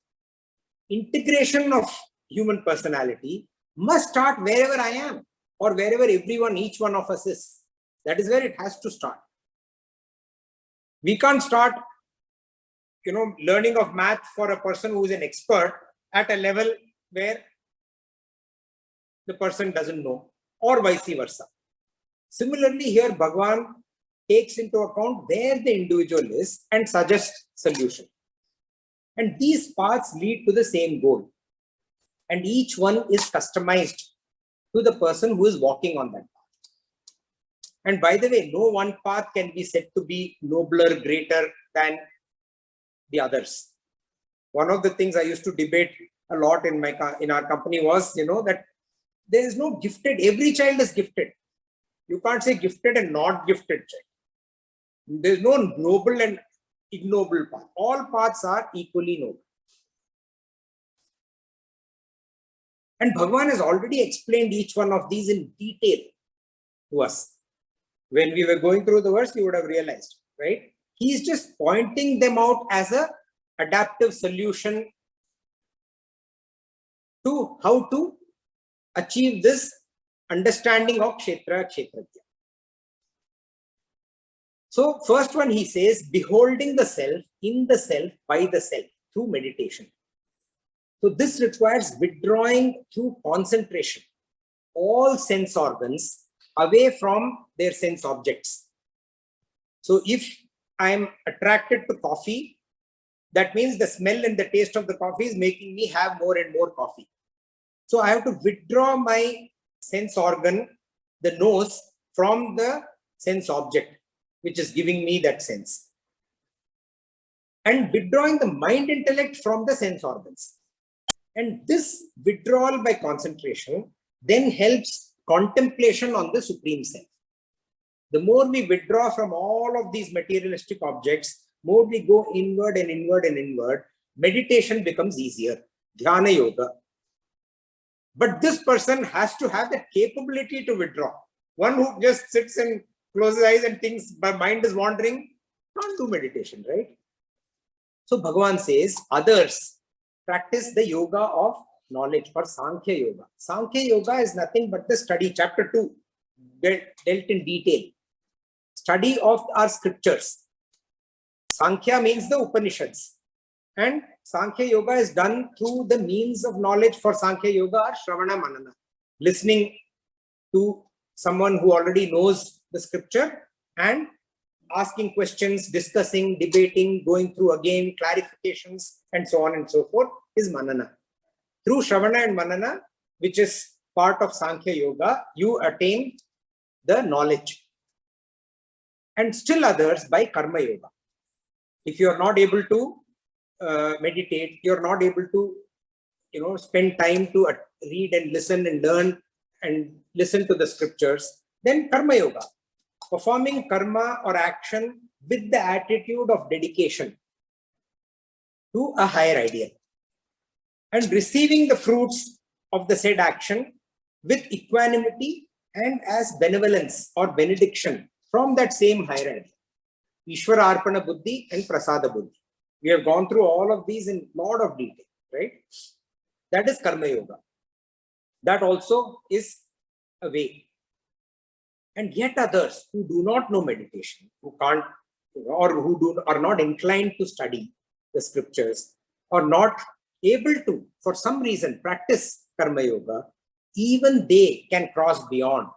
Integration of human personality must start wherever I am or wherever each one of us is. That is where it has to start. We can't start, learning of math for a person who is an expert at a level where the person doesn't know, or vice versa. Similarly, here Bhagavan takes into account where the individual is and suggests solution. And these paths lead to the same goal. And each one is customized to the person who is walking on that path. And by the way, no one path can be said to be nobler, greater than the others. One of the things I used to debate a lot in our company was, that there is no gifted, every child is gifted. You can't say gifted and not gifted child. There's no noble and ignoble path. All paths are equally noble. And Bhagavan has already explained each one of these in detail to us. When we were going through the verse, you would have realized, right? He's just pointing them out as an adaptive solution to how to achieve this understanding of Kshetra Kshetrajna. So first one, he says, beholding the self, in the self, by the self, through meditation. So this requires withdrawing through concentration all sense organs away from their sense objects. So if I am attracted to coffee, that means the smell and the taste of the coffee is making me have more and more coffee. So I have to withdraw my sense organ, the nose, from the sense object, which is giving me that sense. And withdrawing the mind intellect from the sense organs. And this withdrawal by concentration then helps contemplation on the Supreme Self. The more we withdraw from all of these materialistic objects, more we go inward and inward and inward, meditation becomes easier. Dhyana yoga. But this person has to have the capability to withdraw. One who just sits and closes eyes and thinks my mind is wandering, can't do meditation, right? So Bhagavan says, others practice the yoga of knowledge or Sankhya Yoga. Sankhya Yoga is nothing but the study, chapter 2, dealt in detail. Study of our scriptures. Sankhya means the Upanishads. And Sankhya Yoga is done through the means of knowledge for Sankhya Yoga are Shravana Manana. Listening to someone who already knows the scripture and asking questions, discussing, debating, going through again, clarifications, and so on and so forth, is manana. Through Shravana and Manana, which is part of Sankhya Yoga, you attain the knowledge. And still others by Karma Yoga. If you are not able to meditate, you are not able to spend time to read and listen and learn and listen to the scriptures, then Karma Yoga. Performing karma or action with the attitude of dedication to a higher ideal. And receiving the fruits of the said action with equanimity and as benevolence or benediction from that same higher ideal. Ishvara Arpana Buddhi and Prasada Buddhi. We have gone through all of these in a lot of detail, right? That is Karma Yoga. That also is a way. And yet others who do not know meditation, who can't, or who are not inclined to study the scriptures, or not able to, for some reason, practice Karma Yoga, even they can cross beyond.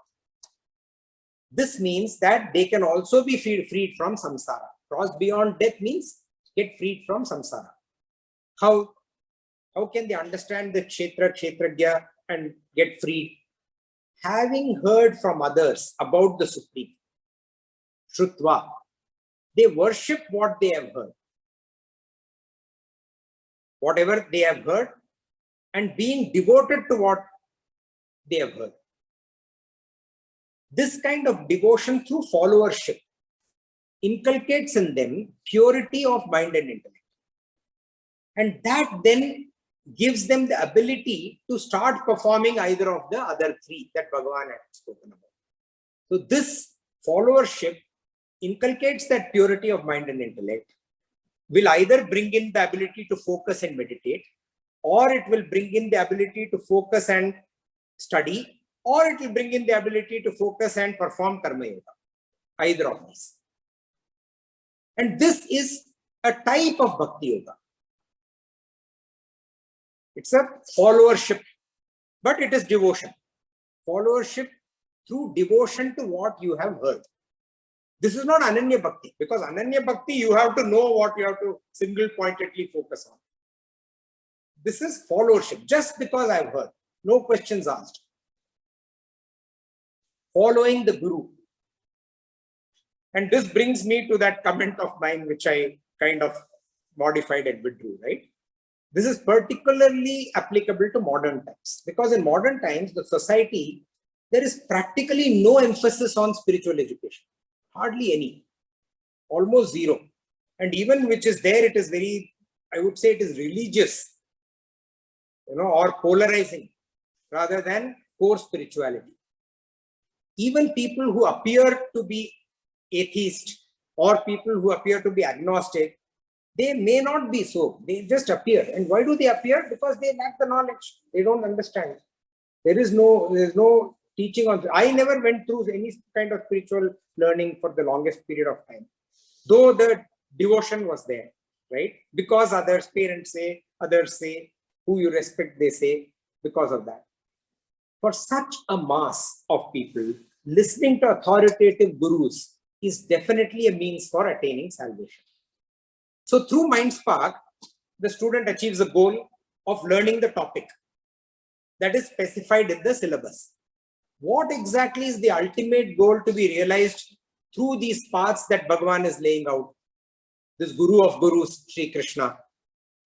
This means that they can also be freed from samsara. Cross beyond death means get freed from samsara. How can they understand the Kshetra Kshetrajna and get freed? Having heard from others about the Supreme, Shrutva, they worship what they have heard. Whatever they have heard, and being devoted to what they have heard. This kind of devotion through followership inculcates in them purity of mind and intellect. And that then gives them the ability to start performing either of the other three that Bhagavan had spoken about. So this followership inculcates that purity of mind and intellect, will either bring in the ability to focus and meditate, or it will bring in the ability to focus and study, or it will bring in the ability to focus and perform Karma Yoga. Either of these. And this is a type of Bhakti Yoga. It's a followership, but it is devotion. Followership through devotion to what you have heard. This is not Ananya Bhakti, because Ananya Bhakti, you have to know what you have to single-pointedly focus on. This is followership, just because I've heard, no questions asked. Following the Guru. And this brings me to that comment of mine, which I kind of modified and withdrew, right? This is particularly applicable to modern times, because in modern times, the society, there is practically no emphasis on spiritual education. Hardly any, almost zero. And even which is there, it is very, I would say it is religious, or polarizing rather than core spirituality. Even people who appear to be atheist or people who appear to be agnostic, they may not be so. They just appear. And why do they appear? Because they lack the knowledge. They don't understand. There is no teaching on. I never went through any kind of spiritual learning for the longest period of time, though the devotion was there, right? Because others, parents say, others say, who you respect, they say, because of that. For such a mass of people, listening to authoritative gurus is definitely a means for attaining salvation. So through MindSpark, the student achieves the goal of learning the topic that is specified in the syllabus. What exactly is the ultimate goal to be realized through these paths that Bhagavan is laying out? This Guru of Gurus, Sri Krishna,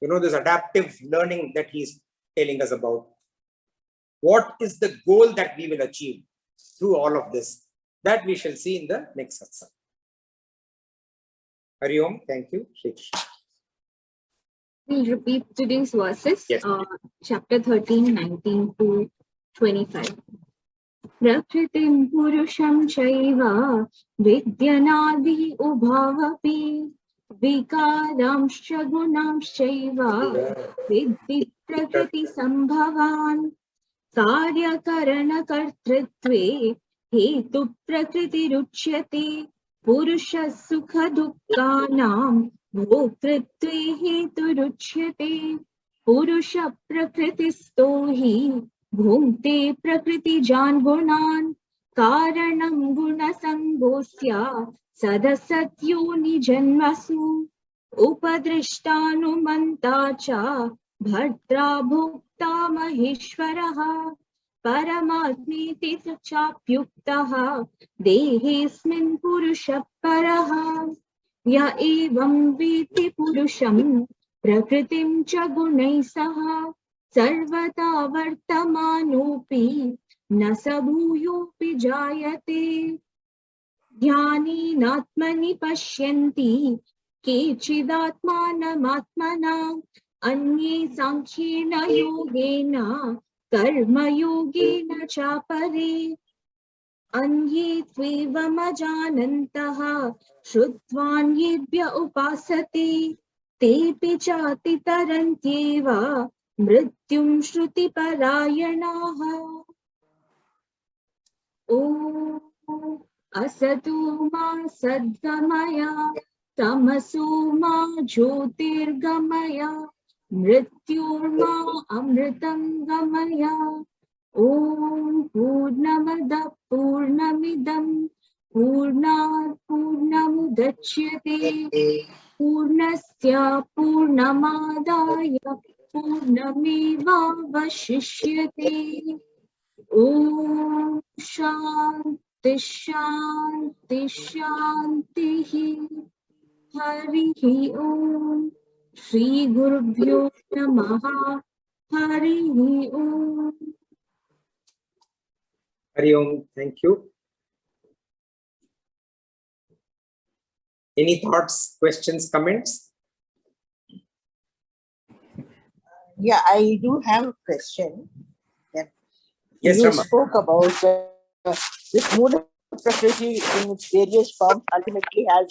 this adaptive learning that he's telling us about. What is the goal that we will achieve through all of this? That we shall see in the next satsang. Hari Om, thank you. Shri Krishna. We'll repeat today's verses. Yes. Chapter 13, 19 to 25. Prakritim purusham chaiva vidyanadi ubhavapi vikaramscha gunamschaiva vidhi prakriti sambhavan karyakarana kartritve hetu prakriti ruchyate purusha sukha dukkhanam bhoktritve hetu ruchyate purusha prakritisto hi bhunte prakriti jan gunan कारणं गुणसङ्गोऽस्य सदसद्योनिजन्मसु उपदृष्टानुमन्ता च भर्त्रा भोक्ता महेश्वरः परमात्मेति चाप्युक्तः देहेऽस्मिन् पुरुषः परः य एवं वेत्ति पुरुषं प्रकृतिं च गुणैः सह सर्वदा वर्तमानोऽपि न स भूयोऽपि जायते ध्यानेनात्मनि पश्यन्ति केचिदात्मानमात्मना अन्ये साङ्ख्येन योगेन कर्मयोगेन चापरे अन्ये त्वेवमजानन्तः श्रुत्वान्येभ्य उपासते तेऽपि चातितरन्त्येव मृत्युं श्रुतिपरायणाः ॐ असतो मा सद्गमय तमसो मा ज्योतिर्गमय मृत्योर्मा अमृतं गमय ॐ पूर्णमदः पूर्णमिदं पूर्णात् पूर्णमुदच्यते पूर्णस्य पूर्णमादाय पूर्णमेवावशिष्यते ॐ शान्ति शान्ति शान्तिः हरिः ॐ श्री गुरुभ्यो नमः हरिः ॐ Hari Om, thank you. Any thoughts, questions, comments? Yeah, I do have a question. That Yes, you Rama. spoke about this mood of Prakriti in its various forms ultimately has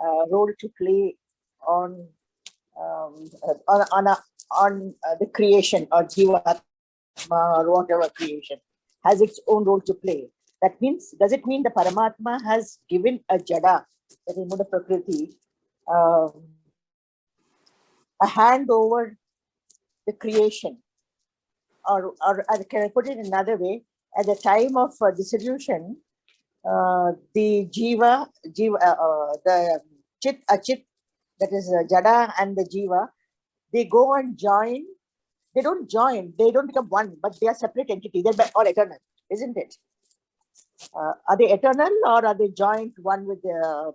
a role to play on the creation or Jivatma or whatever creation has its own role to play. That means, does it mean the Paramatma has given a Jada, that is mood of Prakriti, a hand over the creation? Or can I put it another way? At the time of dissolution, the jiva, the chit, achit, that is jada and the jiva, they go and join. They don't join. They don't become one, but they are separate entities. They're all eternal, isn't it? Are they eternal or are they joined one with the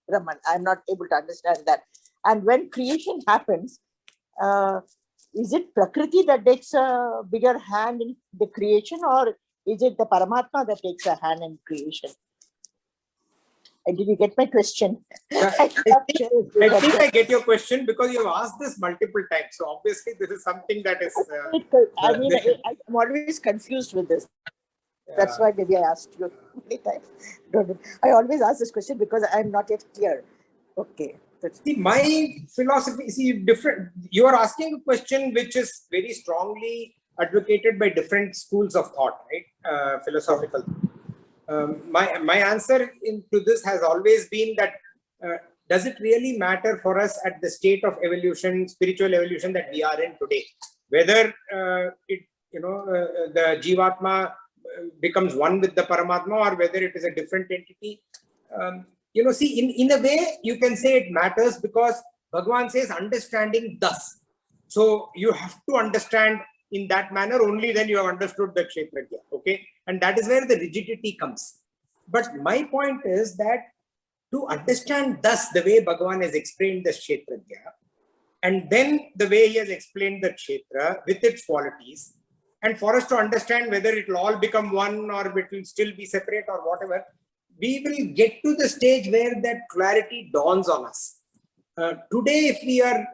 Brahman? I'm not able to understand that. And when creation happens, is it Prakriti that takes a bigger hand in the creation, or is it the Paramatma that takes a hand in creation? And did you get my question? Yeah, I think I get your question because you have asked this multiple times. So obviously this is something that is... I mean, I'm always confused with this. That's why maybe I asked you many times. I always ask this question because I'm not yet clear. Okay. See, my philosophy is different. You are asking a question which is very strongly advocated by different schools of thought, right? Philosophical. My answer to this has always been that does it really matter for us at the state of evolution, spiritual evolution that we are in today, whether the Jivatma becomes one with the Paramatma or whether it is a different entity? See, in a way, you can say it matters because Bhagavan says understanding thus. So you have to understand in that manner, only then you have understood the Kshetrajna, okay? And that is where the rigidity comes. But my point is that to understand thus the way Bhagavan has explained the Kshetrajna, and then the way he has explained the Kshetra with its qualities, and for us to understand whether it will all become one or it will still be separate or whatever, we will get to the stage where that clarity dawns on us. Today, if we are,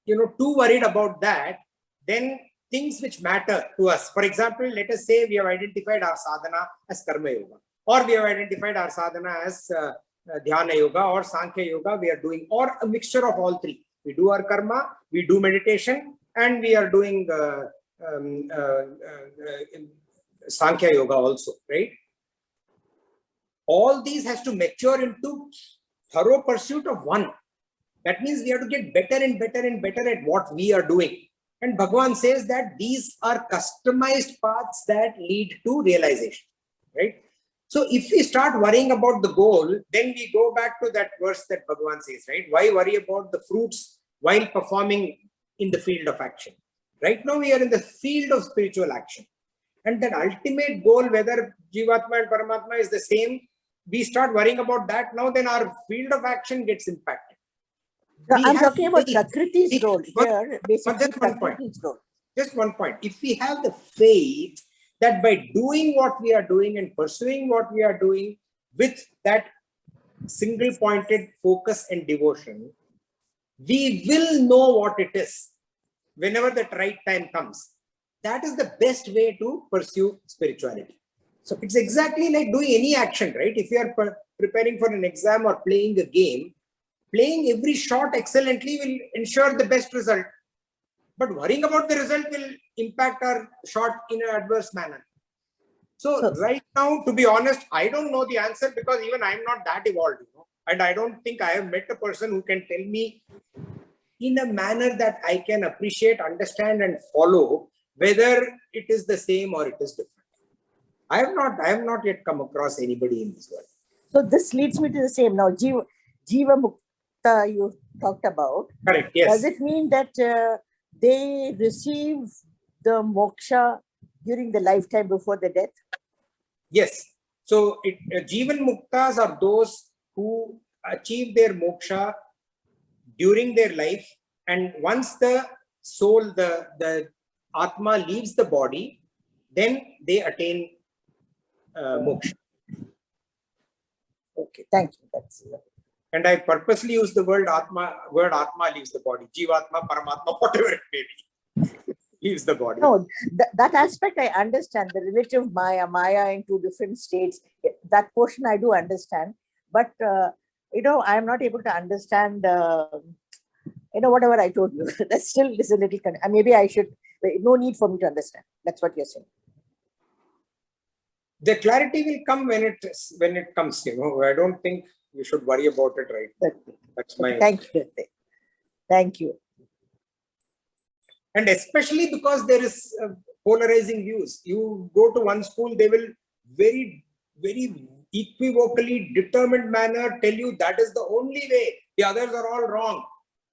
too worried about that, then things which matter to us, for example, let us say we have identified our sadhana as karma yoga, or we have identified our sadhana as dhyana yoga or sankhya yoga we are doing, or a mixture of all three. We do our karma, we do meditation, and we are doing sankhya yoga also, right? All these has to mature into thorough pursuit of one. That means we have to get better and better and better at what we are doing. And Bhagavan says that these are customized paths that lead to realization, right? So if we start worrying about the goal, then we go back to that verse that Bhagavan says, right? Why worry about the fruits while performing in the field of action? Right now we are in the field of spiritual action. And that ultimate goal, whether Jivatma and Paramatma is the same, we start worrying about that now, then our field of action gets impacted. No, We I'm have talking about faith. Prakriti's role here, basically Just one point. Prakriti's role. Just one point. If we have the faith that by doing what we are doing and pursuing what we are doing with that single pointed focus and devotion, we will know what it is whenever that right time comes. That is the best way to pursue spirituality. So it's exactly like doing any action, right? If you are preparing for an exam or playing a game, playing every shot excellently will ensure the best result. But worrying about the result will impact our shot in an adverse manner. So right now, to be honest, I don't know the answer because even I'm not that evolved, and I don't think I have met a person who can tell me in a manner that I can appreciate, understand, and follow whether it is the same or it is different. I have not yet come across anybody in this world. So this leads me to the same. Now, Jiva Mukta you talked about. Correct, yes. Does it mean that they receive the moksha during the lifetime before the death? Yes. So Jivan Muktas are those who achieve their moksha during their life, and once the soul, the Atma leaves the body, then they attain moksha. Okay, thank you. That's and I purposely use the word Atma leaves the body. Jivatma, Paramatma, whatever it may be, leaves the body. No, that aspect I understand, the relative Maya in two different states, that portion I do understand. But, I'm not able to understand, whatever I told you. That still is a little, maybe I should, no need for me to understand. That's what you're saying. The clarity will come when it comes, I don't think you should worry about it right now. That's my... Thank you. Thank you. And especially because there is polarizing views. You go to one school, they will very, very equivocally determined manner tell you that is the only way. The others are all wrong.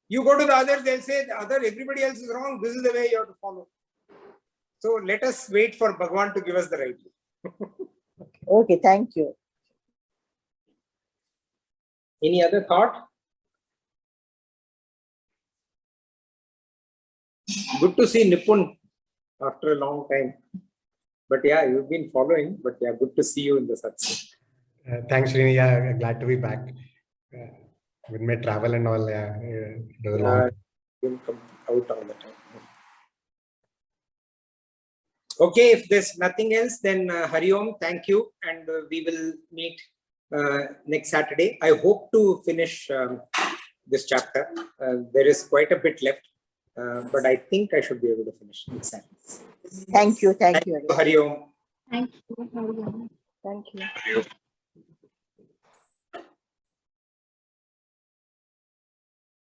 You go to the others, they'll say everybody else is wrong. This is the way you have to follow. So let us wait for Bhagavan to give us the right way. Okay, thank you. Any other thought? Good to see Nipun after a long time. But yeah, you've been following, but yeah, good to see you in the Satsang. Thanks, Srini. Yeah, glad to be back. With my travel and all, it was a long. You'll come out all the time. Okay, if there's nothing else, then Hari Om, thank you. And we will meet next Saturday. I hope to finish this chapter. There is quite a bit left, but I think I should be able to finish next Saturday. Thank you. Thank you. Hari Om. Thank you. Thank you.